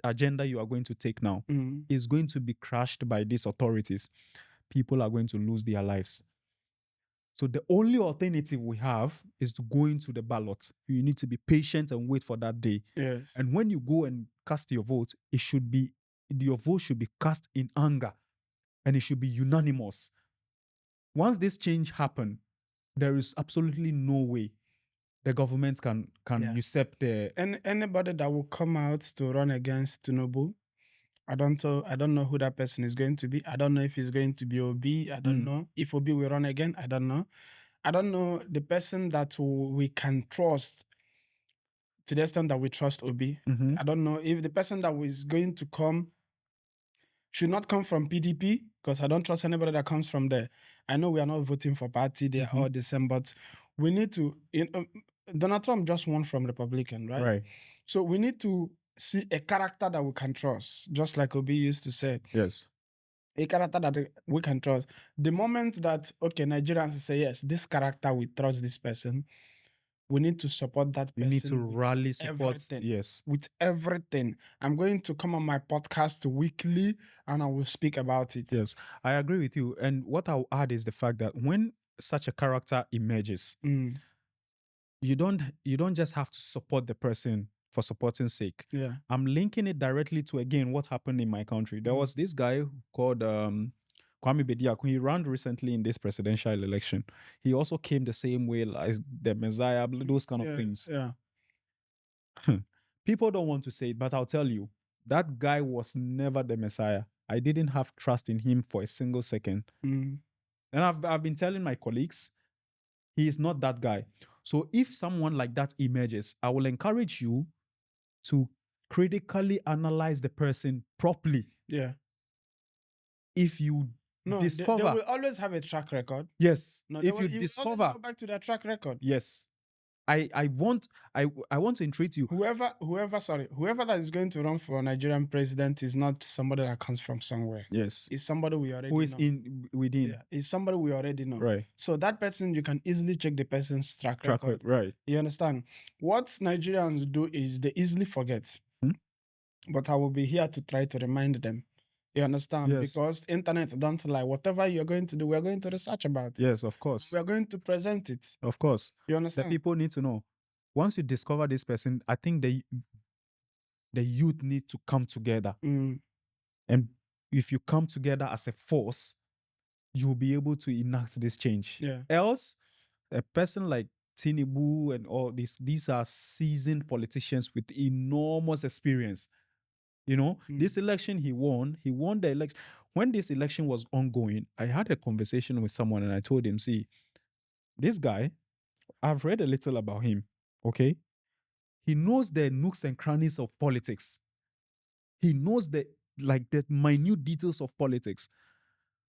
agenda you are going to take now is going to be crushed by these authorities, people are going to lose their lives. So the only alternative we have is to go into the ballot. You need to be patient and wait for that day. Yes. And when you go and cast your vote, your vote should be cast in anger, and it should be unanimous. Once this change happen, there is absolutely no way the government can usurp the. Anybody that will come out to run against Tinubu, I don't know who that person is going to be. I don't know if he's going to be Obi. I don't know if Obi will run again. I don't know. I don't know the person that we can trust to the extent that we trust Obi. I don't know if the person that is going to come should not come from PDP, because I don't trust anybody that comes from there. I know we are not voting for party. They are all the same, but we need to. Donald Trump just won from Republican, right? Right. So we need to see a character that we can trust, just like Obi used to say. Yes. A character that we can trust. The moment that, Nigerians say, yes, this character, we trust this person, we need to support that person. You need to rally support. Everything. Yes. With everything. I'm going to come on my podcast weekly and I will speak about it. Yes, I agree with you. And what I'll add is the fact that when such a character emerges, you don't just have to support the person for supporting sake. Yeah. I'm linking it directly to, again, what happened in my country. There was this guy called Kwame Bediako. He ran recently in this presidential election. He also came the same way, like the Messiah, those kind of things. Yeah. People don't want to say it, but I'll tell you, that guy was never the Messiah. I didn't have trust in him for a single second. And I've been telling my colleagues, he is not that guy. So if someone like that emerges, I will encourage you to critically analyze the person properly. Yeah. If you discover, they will always have a track record. Yes. No, if you discover, go back to their track record. Yes. I want to entreat you. Whoever that is going to run for Nigerian president is not somebody that comes from somewhere. Yes. It's somebody we already know. Who is within. Yeah. It's somebody we already know. Right. So that person, you can easily check the person's track record. Right. You understand? What Nigerians do is they easily forget. But I will be here to try to remind them. You understand? Yes. Because internet don't lie. Whatever you're going to do, we're going to research about it. Yes, of course. We're going to present it. Of course. You understand? The people need to know. Once you discover this person, I think the youth need to come together. And if you come together as a force, you'll be able to enact this change. Yeah. Else, a person like Tinubu and all these are seasoned politicians with enormous experience. This election he won the election. When this election was ongoing, I had a conversation with someone and I told him, see, this guy, I've read a little about him, okay? He knows the nooks and crannies of politics. He knows the minute details of politics.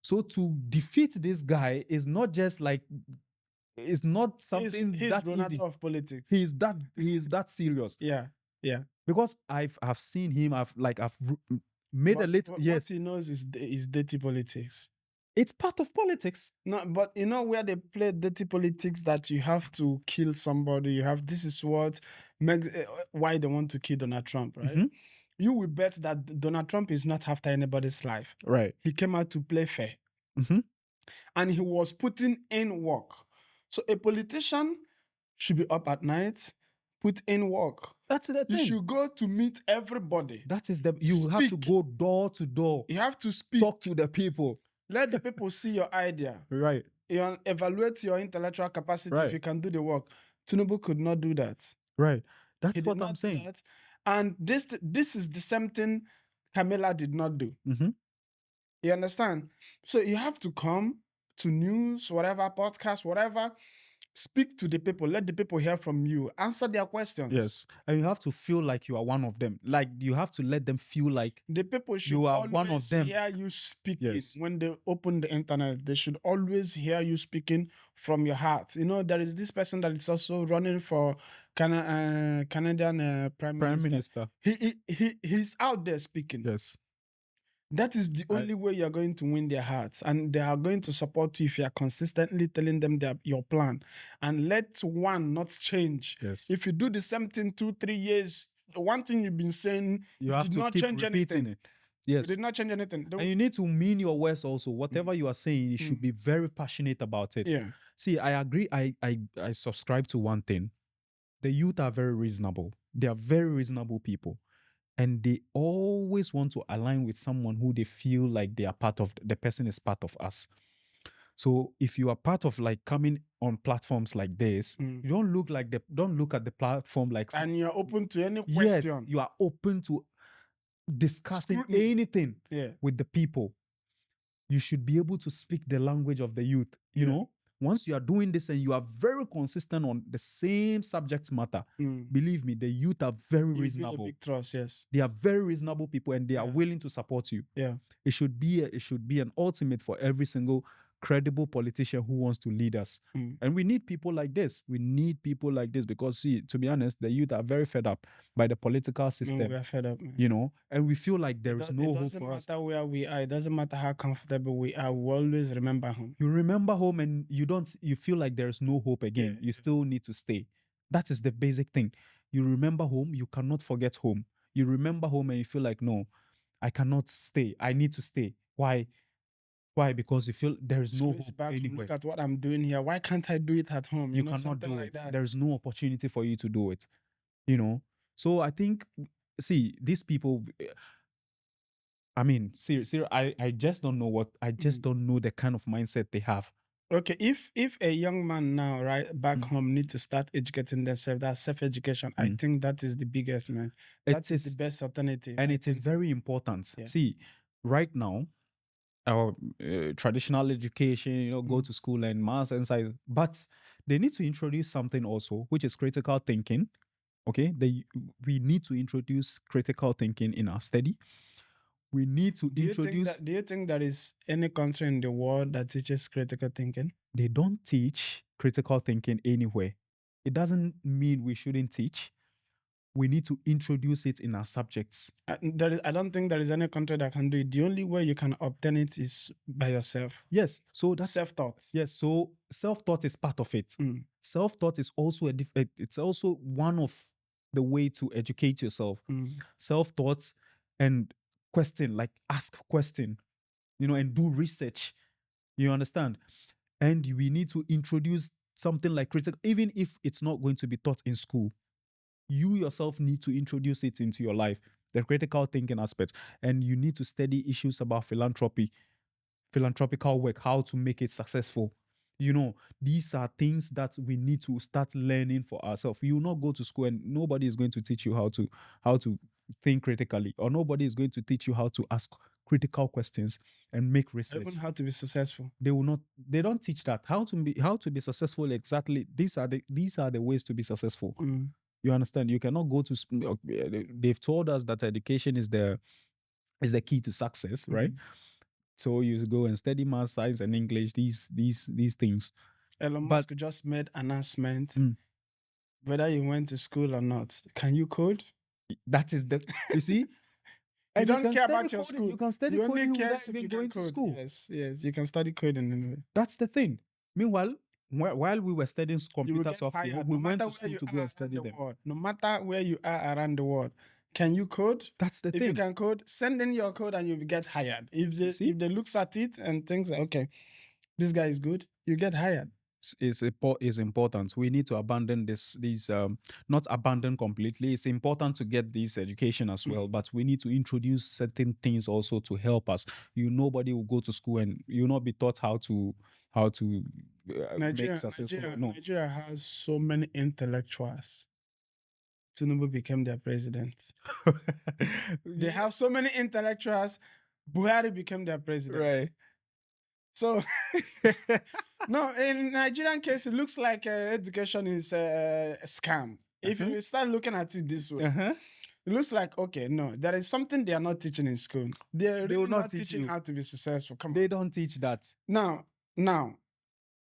So to defeat this guy is not just it's not something he's that Ronaldo easy. of politics. He is that serious. Yeah. because I've seen him. I've made a But little. what Yes, he knows is dirty politics. it's part of politics. No, but you know where they play dirty politics that you have to kill somebody. You have this is what makes why they want to kill Donald Trump, right? Mhm. You will bet that Donald Trump is not after anybody's life. Right. He came out to play fair, Mm-hmm. and he was putting in work. So a politician should be up at night, put in work. That's the You thing. should go to meet everybody. That is the you have to Speak. go door to door, You have to speak. talk to the people. Let the people see your idea. Right. You evaluate your intellectual capacity if Right. you can do the work. Tinubu could not do that. Right. That's He did what not I'm do saying. that. And this is the same thing Camilla did not do. Mm-hmm. You understand? So you have to come to news, whatever, podcast, whatever. Speak to the people. Let the people hear from you. Answer their questions. Yes. And you have to feel like you are one of them. Like you have to let them feel like The people should you are always one of them. hear you speaking. Yes. When they open the internet, they should always hear you speaking from your heart. You know, there is this person that is also running for Canadian Prime Minister. He's out there speaking. Yes. That is the only way you're going to win their hearts, and they are going to support you if you are consistently telling them your plan. And let one not change. Yes. If you do the same thing 2-3 years, the one thing you've been saying, You have did to not keep change repeating anything. it. Yes. You did not change anything. And you need to mean your words also. Whatever you are saying, you should be very passionate about it. Yeah. See, I agree. I subscribe to one thing. The youth are very reasonable. They are very reasonable people. And they always want to align with someone who they feel like they are part of, the person is part of us. So if you are part of like coming on platforms like this, you don't look at the platform like And you're open to any yes, question. you are open to discussing Scrutiny. anything Yeah. with the people. You should be able to speak the language of the youth. You know, once you are doing this and you are very consistent on the same subject matter, believe me, the youth are very reasonable. Build a big trust, yes. They are very reasonable people and they are willing to support you. Yeah. It should be an ultimate for every single credible politician who wants to lead us. And we need people like this. We need people like this because, see, to be honest, the youth are very fed up by the political system. We are fed up, man. You know, and we feel like there is no hope for us. It doesn't matter where we are. It doesn't matter how comfortable we are. We always remember home. You remember home and you feel like there is no hope again. Yeah. You still need to stay. That is the basic thing. You remember home, you cannot forget home. You remember home and you feel like, no, I cannot stay. I need to stay. Why? Why? Because you feel there is no hope back, anywhere. look at what I'm doing here. Why can't I do it at home? You know, cannot do like it. that. There's no opportunity for you to do it. You know? So I think, see, these people, I mean, seriously, I just don't know don't know the kind of mindset they have. Okay, if a young man now, right, back home need to start educating themselves, that's self-education, I think that is the biggest, man. That is the best alternative. And it is very important. Yeah. See, right now, our traditional education, you know, go to school and maths and science, but they need to introduce something also, which is critical thinking. Okay, we need to introduce critical thinking in our study. We need to introduce. Do you think there is any country in the world that teaches critical thinking? They don't teach critical thinking anywhere. It doesn't mean we shouldn't teach. We need to introduce it in our subjects. I don't think there is any country that can do it. The only way you can obtain it is by yourself. Yes, so that's self-taught. Yes, so self-taught is part of it. Self-taught is also it's also one of the way to educate yourself. Self-taught and ask question, you know, and do research. You understand? And we need to introduce something like critical, even if it's not going to be taught in school. You yourself need to introduce it into your life, the critical thinking aspect. And you need to study issues about philanthropical work, how to make it successful. You know, these are things that we need to start learning for ourselves. You will not go to school and nobody is going to teach you how to think critically, or nobody is going to teach you how to ask critical questions and make research. Even how to be successful. They don't teach that. How to be successful exactly. These are the ways to be successful. You understand? You cannot go to. They've told us that education is the key to success, right? So you go and study math, science, and English. These things. Elon Musk just made an announcement. Whether you went to school or not, can you code? That is the, you see, You and you don't can care study about your coding. school. You can study You only coding without cares if even you can going to code. school. Yes, yes, you can study coding anyway. That's the thing. Meanwhile, while we were studying You will computer get software, hired we no went matter to where school you to are go and around study the them. world. No matter where you are around the world, can you code? That's the If you thing. can code, send in your code and you will get hired. If You see, they looks at it and thinks, okay, this guy is good, you get hired. is important. We need to abandon these not abandon completely. It's important to get this education as well, but we need to introduce certain things also to help us. Nobody will go to school and you not be taught how to make successful. No, Nigeria has so many intellectuals. Tinubu became their president. They have so many intellectuals. Buhari became their president. right. So no, in Nigerian case, it looks like education is a scam. If Uh-huh. you start looking at it this way, Uh-huh. it looks like, okay, no, there is something they are not teaching in school. They're They really will not not teach teaching you. how to be successful. Come They on. don't teach that. Now,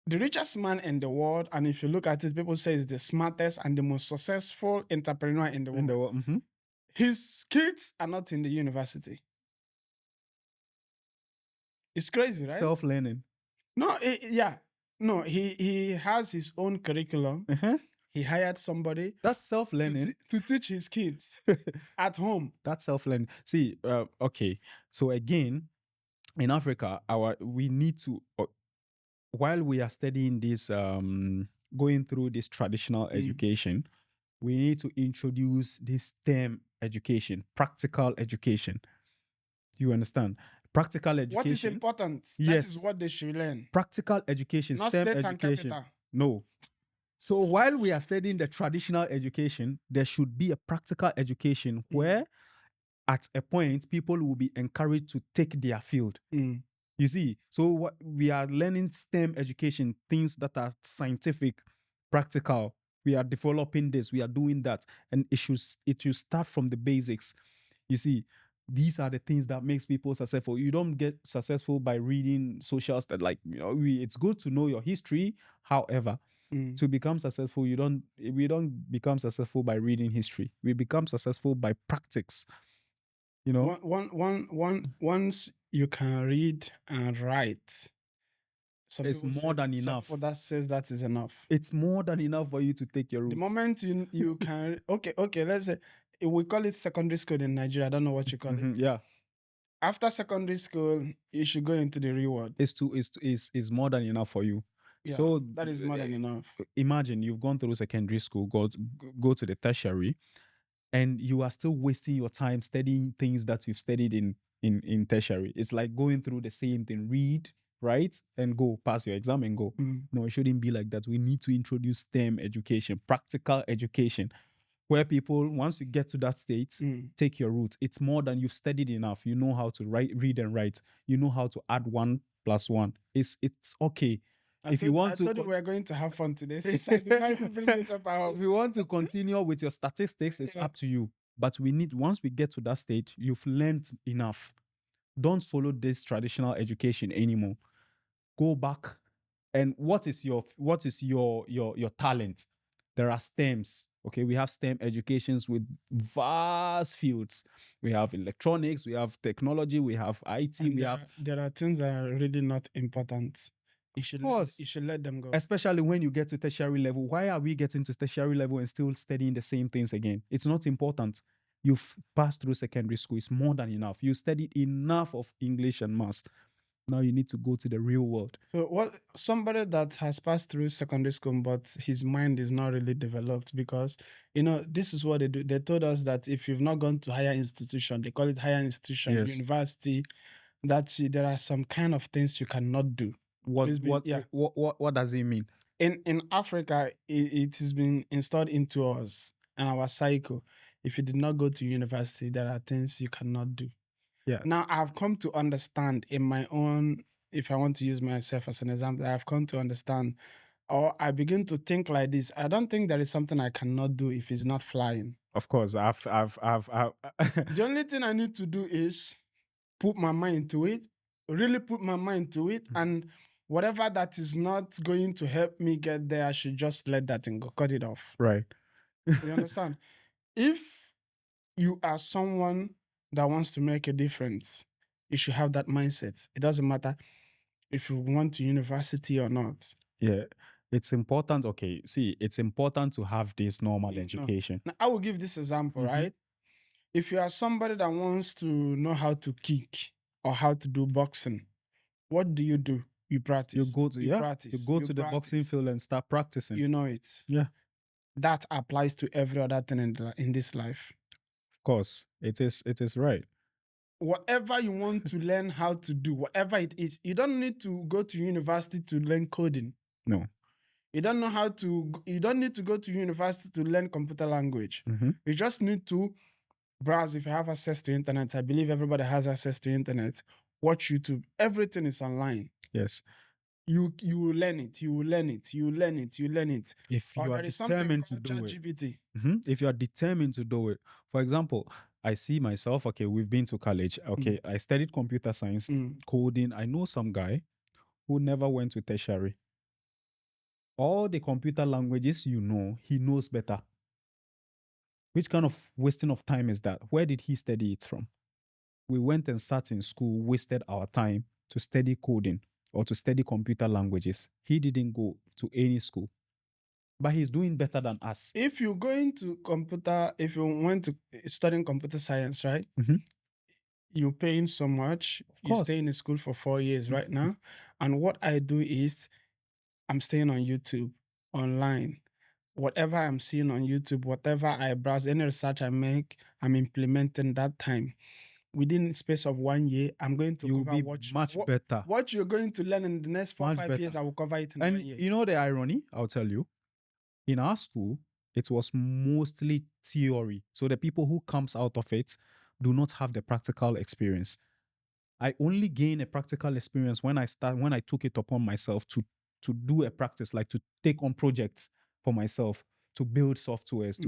the richest man in the world, and if you look at it, people say is the smartest and the most successful entrepreneur in the world. His kids are not in the university. It's crazy, right? Self-learning. No, yeah. No, he has his own curriculum. Uh-huh. He hired somebody That's self-learning. to teach his kids at home. That's self-learning. See, okay. So again, in Africa, we need to while we are studying this, going through this traditional education, we need to introduce this STEM education, practical education. You understand? Practical education. What is important? Yes. That is what they should learn. Practical education, Not STEM state and education. capital. No. So while we are studying the traditional education, there should be a practical education where at a point people will be encouraged to take their field. You see, so what we are learning STEM education, things that are scientific, practical. We are developing this, we are doing that, and it should start from the basics. You see, these are the things that makes people successful. You don't get successful by reading social stuff. Like, it's good to know your history. However, to become successful, we don't become successful by reading history. We become successful by practice. Once you can read and write, it's more than enough. Some that says that is enough. It's more than enough for you to take your route. The moment you can, okay, let's say we call it secondary school in Nigeria. I don't know what you call it. Yeah. After secondary school, you should go into the real world. It's more than enough for you. Yeah, so that is more than enough. Imagine you've gone through secondary school, go to the tertiary, and you are still wasting your time studying things that you've studied in tertiary. It's like going through the same thing. Read, write, and go. Pass your exam and go. No, it shouldn't be like that. We need to introduce STEM education, practical education, where people, once you get to that state, take your route. It's more than you've studied enough. You know how to read and write. You know how to add 1 + 1. It's okay. I thought we were going to have fun today. If you want to continue with your statistics, it's up to you. But once we get to that stage, you've learned enough. Don't follow this traditional education anymore. Go back. And what is your talent? There are STEMs. Okay, we have STEM educations with vast fields. We have electronics, we have technology, we have IT, there are things that are really not important. You should let them go. Especially when you get to tertiary level. Why are we getting to tertiary level and still studying the same things again? It's not important. You've passed through secondary school. It's more than enough. You studied enough of English and maths. Now you need to go to the real world. So somebody that has passed through secondary school, but his mind is not really developed, because, this is what they do. They told us that if you've not gone to higher institution, they call it higher institution, Yes. University, that there are some kind of things you cannot do. What does it mean? In Africa, it has been installed into us and our cycle. If you did not go to university, there are things you cannot do. Yeah. Now I've come to understand in my own, if I want to use myself as an example, I've come to understand, or I begin to think like this. I don't think there is something I cannot do if it's not flying. Of course, I've The only thing I need to do is put my mind to it, really put my mind to it, and whatever that is not going to help me get there, I should just let that thing go, cut it off. Right. You understand? If You are someone that wants to make a difference. You should have that mindset. It doesn't matter if you went to university or not. Yeah, it's important. Okay, see, it's important to have this normal No. education. Now, I will give this example, Mhm. right? If you are somebody that wants to know how to kick or how to do boxing, what do? You You practice. go to, You yeah, you practice. go You to the boxing practice. field and start practicing. You know it. Yeah, That applies to every other thing in this life. of course, it is. It is right. Whatever you want to learn how to do, whatever it is, you don't need to go to university to learn coding. No. You don't know how to. You don't need to go to university to learn computer language. Mhm. You just need to browse if you have access to internet. I believe everybody has access to internet. Watch YouTube. Everything is online. Yes. You will learn it. You will learn it. You will learn it. You learn it. If Or you are there is something determined to called do it, ChatGPT. if you are determined to do it, for example, I see myself. Okay, we've been to college. Okay, I studied computer science, coding. I know some guy who never went to tertiary. All the computer languages he knows better. Which kind of wasting of time is that? Where did he study it from? We went and sat in school, wasted our time to study coding or to study computer languages. He didn't go to any school, but he's doing better than us. If you go into computer, if you went to studying computer science, right? Mhm. You're paying so much. Of You course. stay in the school for 4 years right now. And what I do is I'm staying on YouTube online. Whatever I'm seeing on YouTube, whatever I browse, any research I make, I'm implementing that time. Within the space of 1 year, I'm going to You'll cover be much better. what you're going to learn in the next four, Much 5 years. better. I will cover it in And 1 year. you know the irony? I'll tell you. In our school, it was mostly theory. So the people who comes out of it do not have the practical experience. I only gain a practical experience when I took it upon myself to do a practice, like to take on projects for myself, to build softwares.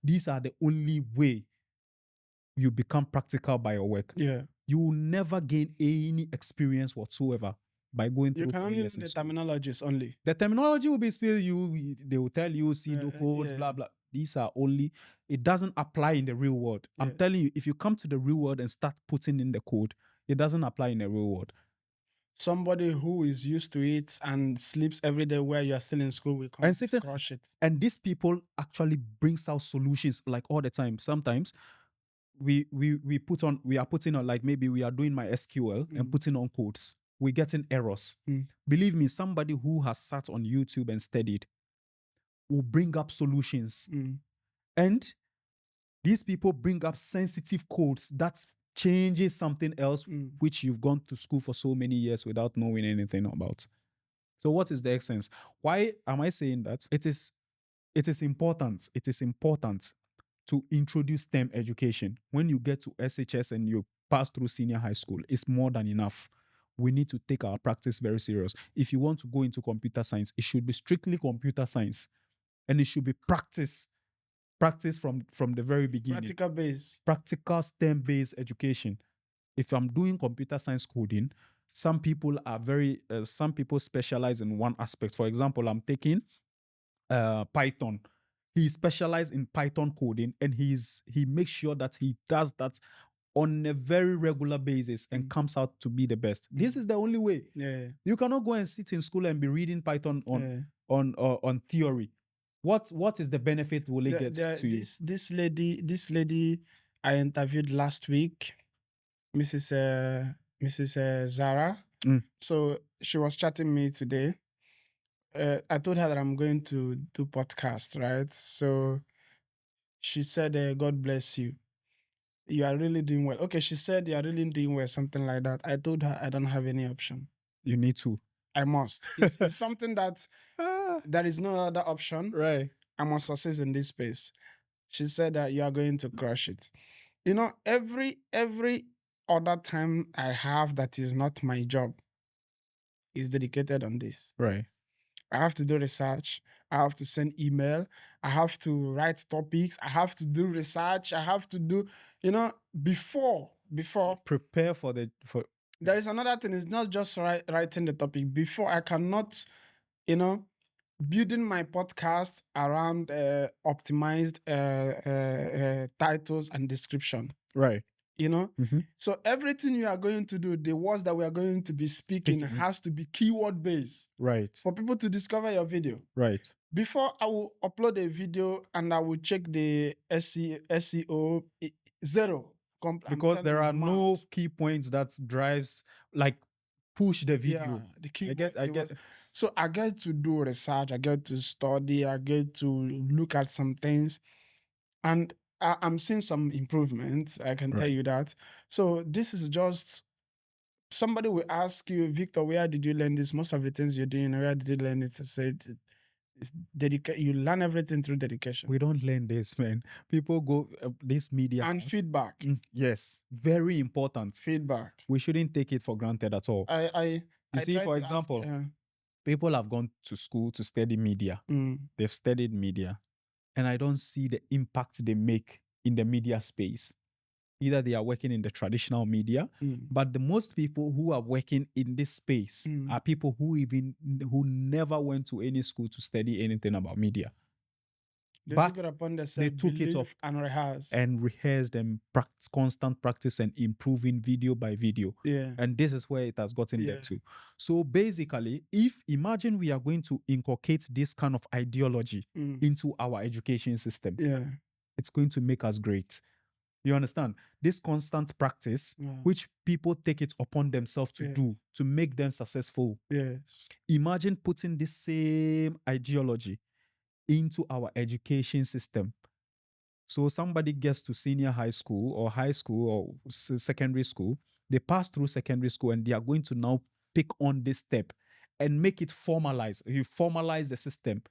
These are the only way you become practical by your work. Yeah. You will never gain any experience whatsoever by going You through can 4 only years learn in the school. terminologies only. The terminology will be still they will tell you, see the codes, Yeah. blah, blah. These are only, it doesn't apply in the real world. I'm Yeah. telling you, if you come to the real world and start putting in the code, it doesn't apply in the real world. Somebody who is used to it and sleeps every day where you are still in school will come And to crush it. And these people actually brings out solutions like all the time. Sometimes we are putting on, like maybe we are doing my SQL and putting on codes. We're getting errors. Believe me, somebody who has sat on YouTube and studied will bring up solutions. And these people bring up sensitive codes that changes something else which you've gone to school for so many years without knowing anything about. So what is the essence? Why am I saying that? It is important. It is important to introduce STEM education. When you get to SHS and you pass through senior high school, it's more than enough. We need to take our practice very serious. If you want to go into computer science, it should be strictly computer science. And it should be practice from the very beginning. Practical base. Practical STEM-based education. If I'm doing computer science coding, some people specialize in one aspect. For example, I'm taking Python. He specialized in Python coding, and he makes sure that he does that on a very regular basis and comes out to be the best. This is the only way. Yeah. You cannot go and sit in school and be reading Python on theory. What is the benefit will it get to you? This lady I interviewed last week, Mrs. Zara. So she was chatting me today. I told her that I'm going to do podcast, right? So she said, "God bless you. You are really doing well." Okay, she said you are really doing well, something like that. I told her I don't have any option. You need to. I must. It's something that there is no other option. Right. I must succeed in this space. She said that you are going to crush it. You know, every other time I have that is not my job is dedicated on this. Right. I have to do research. I have to send email. I have to write topics. I have to do research. I have to do, before. Prepare for There is another thing. It's not just writing the topic. Before I cannot, building my podcast around optimized titles and description. Right. You know, Mm-hmm. so everything you are going to do, the words that we are going to be speaking Speaking. has to be keyword based Right. for people to discover your video. Right. Before I will upload a video and I will check the SEO, zero. I'm Because telling you, there it's are no mad. key points that drives like push the Yeah, video. the I keyword. get I It get was, so I get to do research, I get to study, I get to look at some things, and I'm seeing some improvements. I can tell Right. you that. So this is just somebody will ask you, Victor, where did you learn this? Most of the things you're doing, where did you learn it? To say it's dedication. You learn everything through dedication We don't learn this, man. People go this media and house. feedback. Yes, very important. Feedback. We shouldn't take it for granted at all. I You see, try for to ask. example, people have gone to school to study media. They've studied media, and I don't see the impact they make in the media space. Either they are working in the traditional media, but the most people who are working in this space are people who never went to any school to study anything about media. They But took it upon they themselves, took it up believe and rehearse. and rehearsed and constant practice and improving video by video. Yeah. And this is where it has gotten there too. So basically, if imagine we are going to inculcate this kind of ideology into our education system, Yeah. it's going to make us great. You understand? This constant practice, which people take it upon themselves to do to make them successful. Yes. Imagine putting this same ideology into our education system. So somebody gets to senior high school or high school or secondary school, they pass through secondary school and they are going to now pick on this step and make it formalize. You formalize the system.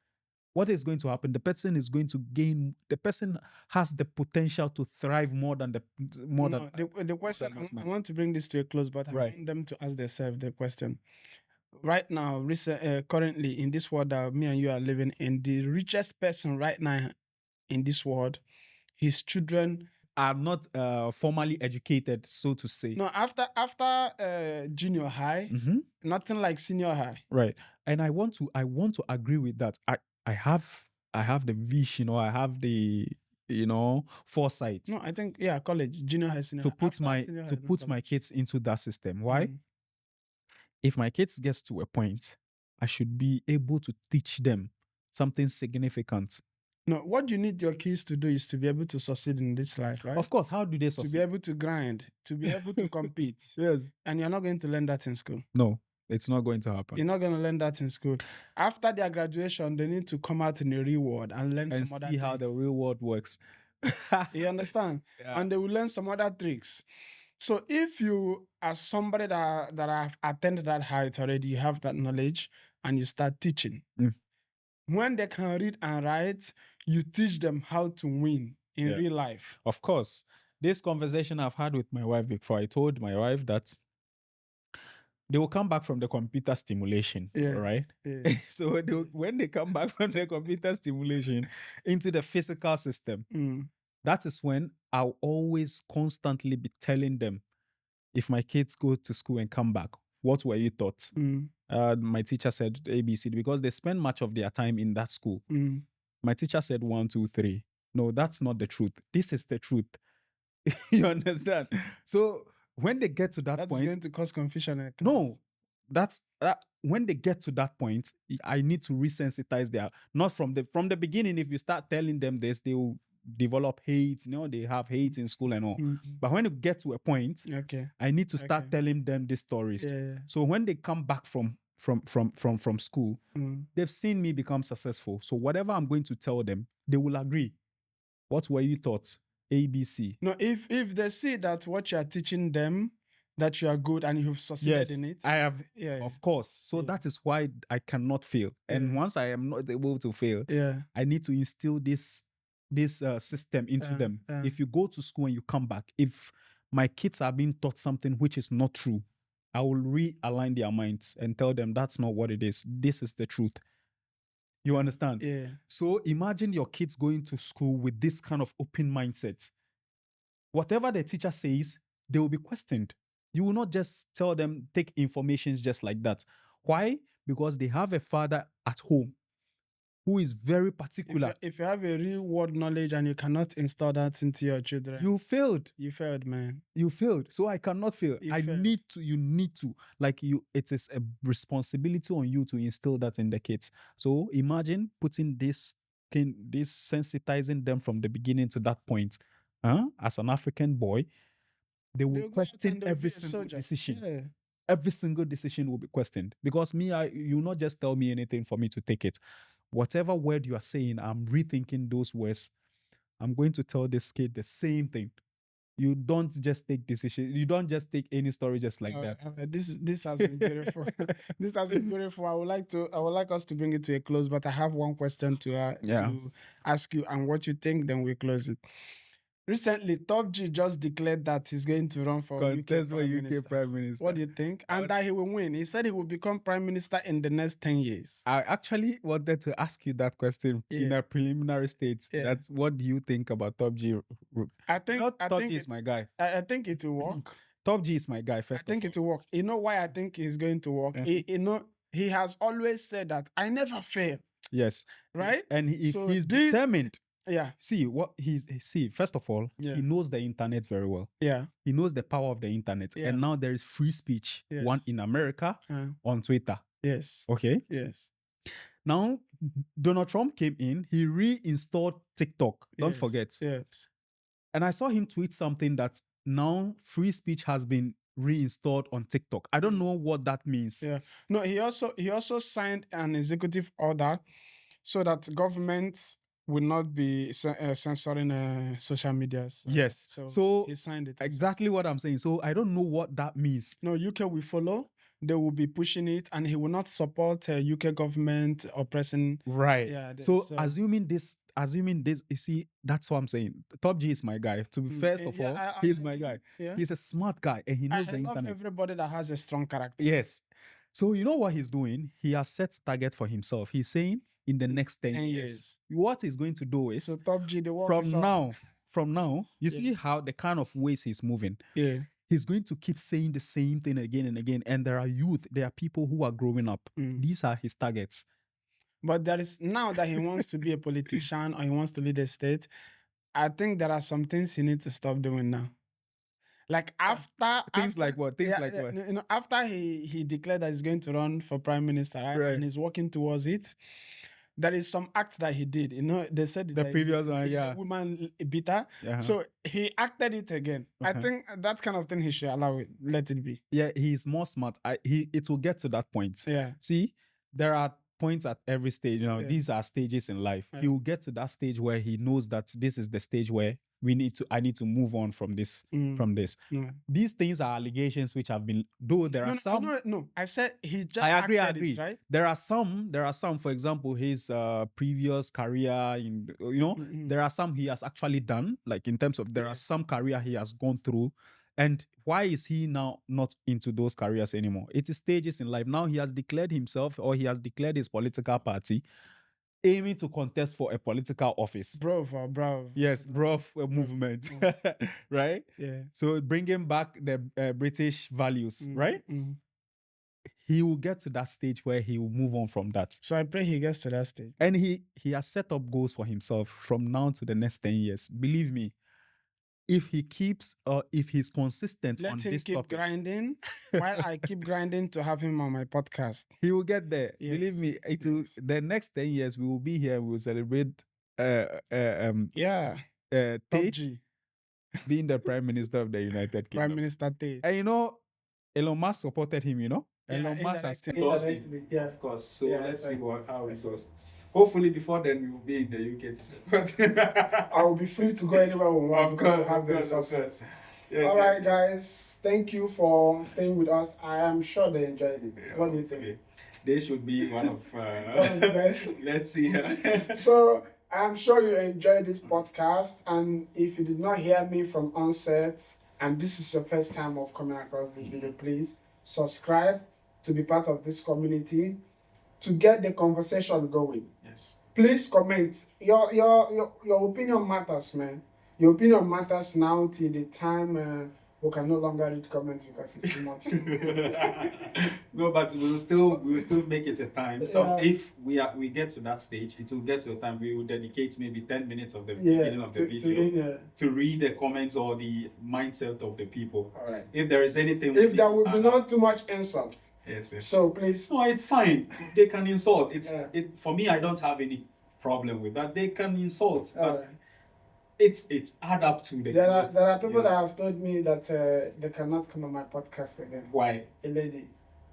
What is going to happen? The person is going to gain. The person has the potential to thrive more than the question. I want to bring this to a close, but I want them to ask themselves the question. Right now, currently in this world that me and you are living in, the richest person right now in this world, his children are not formally educated, so to say. No, after junior high, nothing like senior high. Right. And I want to agree with that. I have the vision, or I have the foresight. No, I think college, junior high, senior to high. put After my senior high, to no put my college. kids into that system. Why? If my kids gets to a point, I should be able to teach them something significant. No, what you need your kids to do is to be able to succeed in this life, right? Of course, how do they To succeed? be able to grind, to be able to compete. Yes. And you're not going to learn that in school. No, it's not going to happen. You're not going to learn that in school. After their graduation, they need to come out in the real world and learn And some other see how things. the real world works. You understand? Yeah. And they will learn some other tricks. So if you, as somebody that have attended that height already, you have that knowledge and you start teaching. When they can read and write, you teach them how to win in real life. Of course. This conversation I've had with my wife before, I told my wife that they will come back from the computer stimulation, right? Yeah. So when they come back from the computer stimulation into the physical system, that is when I'll always constantly be telling them, if my kids go to school and come back, what were you taught? My teacher said ABC, because they spend much of their time in that school. My teacher said 1, 2, 3. No, that's not the truth. This is the truth. You understand? So when they get to that point, that's going to cause confusion. No, that's when they get to that point, I need to resensitize their, not from the beginning. If you start telling them this, they will develop hate. They have hate in school and all. But when you get to a point, I need to start telling them these stories. So when they come back from school, they've seen me become successful. So whatever I'm going to tell them, they will agree. What were you taught? ABC. No, if they see that what you are teaching them, that you are good and you've succeeded in it. I have, of course. So that is why I cannot fail. And once I am not able to fail, I need to instill this system into them. If you go to school and you come back, if my kids are being taught something which is not true, I will realign their minds and tell them that's not what it is. This is the truth. You understand? Yeah. So imagine your kids going to school with this kind of open mindset. Whatever the teacher says, they will be questioned. You will not just tell them, take information just like that. Why? Because they have a father at home who is very particular. If you have a real world knowledge and you cannot install that into your children, You failed. you failed, man. You failed. So I cannot fail. You I failed. need to, you need to. Like you, it is a responsibility on you to instill that in the kids. So imagine putting this sensitizing them from the beginning to that point. As an African boy, they will They'll go out question and they'll every be a single soldier. decision. Yeah. Every single decision will be questioned. Because me, you will not just tell me anything for me to take it. Whatever word you are saying, I'm rethinking those words. I'm going to tell this kid the same thing. You don't just take decisions. You don't just take any story just like that. This has been beautiful. This has been beautiful. I would like us to bring it to a close, but I have one question to ask you, and what you think, then we close it. Recently, Top G just declared that he's going to run for Contest UK for Prime UK Minister. Prime Minister. What do you think? And that he will win. He said he will become Prime Minister in the next 10 years. I actually wanted to ask you that question in a preliminary state. Yeah. That's what do you think about Top G? I think Top G is my guy. I think it will work. Top G is my guy. First, I think it will work. You know why I think he's going to work? He has always said that I never fail. Yes. Right? And he's determined. Yeah. See first of all, he knows the internet very well. Yeah. He knows the power of the internet. Yeah. And now there is free speech. Yes. One in America on Twitter. Yes. Okay. Yes. Now, Donald Trump came in, he reinstalled TikTok. Don't forget. Yes. And I saw him tweet something that now free speech has been reinstalled on TikTok. I don't know what that means. Yeah. No, he also signed an executive order so that governments will not be censoring social media. Yes. So he signed it. Exactly what I'm saying. So I don't know what that means. No, UK will follow. They will be pushing it, and he will not support UK government oppressing. Right. Yeah. So assuming this, you see, that's what I'm saying. Top G is my guy. To be first of all, he's my guy. Yeah. He's a smart guy, and he knows the internet. I love everybody that has a strong character. Yes. So you know what he's doing? He has set target for himself. He's saying in the next 10 years, what he's going to do is, so Top G, the work from now, you see how the kind of ways he's moving. Yeah. He's going to keep saying the same thing again and again. And there are people who are growing up. These are his targets. But there is, now that he wants to be a politician or he wants to lead a state, I think there are some things he needs to stop doing now. Like after like what? You know, after he declared that he's going to run for prime minister, right? And he's working towards it. There is some act that he did. You know, they said the previous one, a woman beater. So he acted it again. I think that kind of thing he should allow it. Let it be. Yeah, he's more smart. It will get to that point. Yeah. See, there are points at every stage. You know, these are stages in life. He will get to that stage where he knows that this is the stage where I need to move on from this. These things are allegations which have been, though there are some. No, I said he just I agree. it, right? There are some, for example, his previous career in, there are some he has actually done, like in terms of, there are some career he has gone through. And why is he now not into those careers anymore? It is stages in life. Now he has declared himself, or he has declared his political party, aiming to contest for a political office. Bravo. Yes, movement. Right? Yeah. So bringing back the British values, right? He will get to that stage where he will move on from that. So I pray he gets to that stage. And he has set up goals for himself from now to the next 10 years. Believe me, if he keeps, if he's consistent on this topic. Let him keep grinding while I keep grinding to have him on my podcast. He will get there. Yes. Believe me, the next 10 years, we will be here. We will celebrate Tate being the Prime Minister of the United Kingdom. Prime Minister Tate. And you know, Elon Musk supported him, you know? Elon Musk has endorsed him. Yeah, of course. So let's see how it goes. Hopefully, before then, we will be in the UK to support. I will be free to go anywhere we want. Of course, have the success. Yes, all right, guys. Thank you for staying with us. I am sure they enjoyed it. Yeah, what do you think? Okay. They should be one of the best. Let's see. So, I'm sure you enjoyed this podcast. And if you did not hear me from onset, and this is your first time of coming across this video, please subscribe to be part of this community, to get the conversation going. Yes. Please comment. Your opinion matters, man. Your opinion matters now till the time We can no longer read comments because it's too much. No, but we will still make it a time. So Yeah. if we get to that stage, it will get to a time we will dedicate maybe 10 minutes of the Yeah, beginning of the video to read the comments or the mindset of the people. all right. If there is anything, If there will be not too much insult, yes, yes. so please. No, it's fine. They can insult. Yeah. For me. I don't have any problem with that. They can insult, All but right. it's add up to the. There are people Yeah. that have told me that they cannot come on my podcast again. Why? A lady.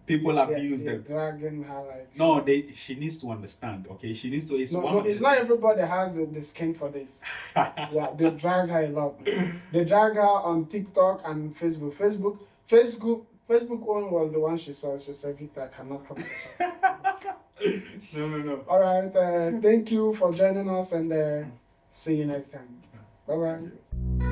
People abuse they're them. dragging her like. No, she needs to understand. Okay, she needs to. It's No, it's not everybody has the skin for this. Yeah, they drag her a lot. They drag her on TikTok and Facebook. Facebook one was the one she saw. She said, "Victor, I cannot come." No. All right. Thank you for joining us, and see you next time. Bye bye.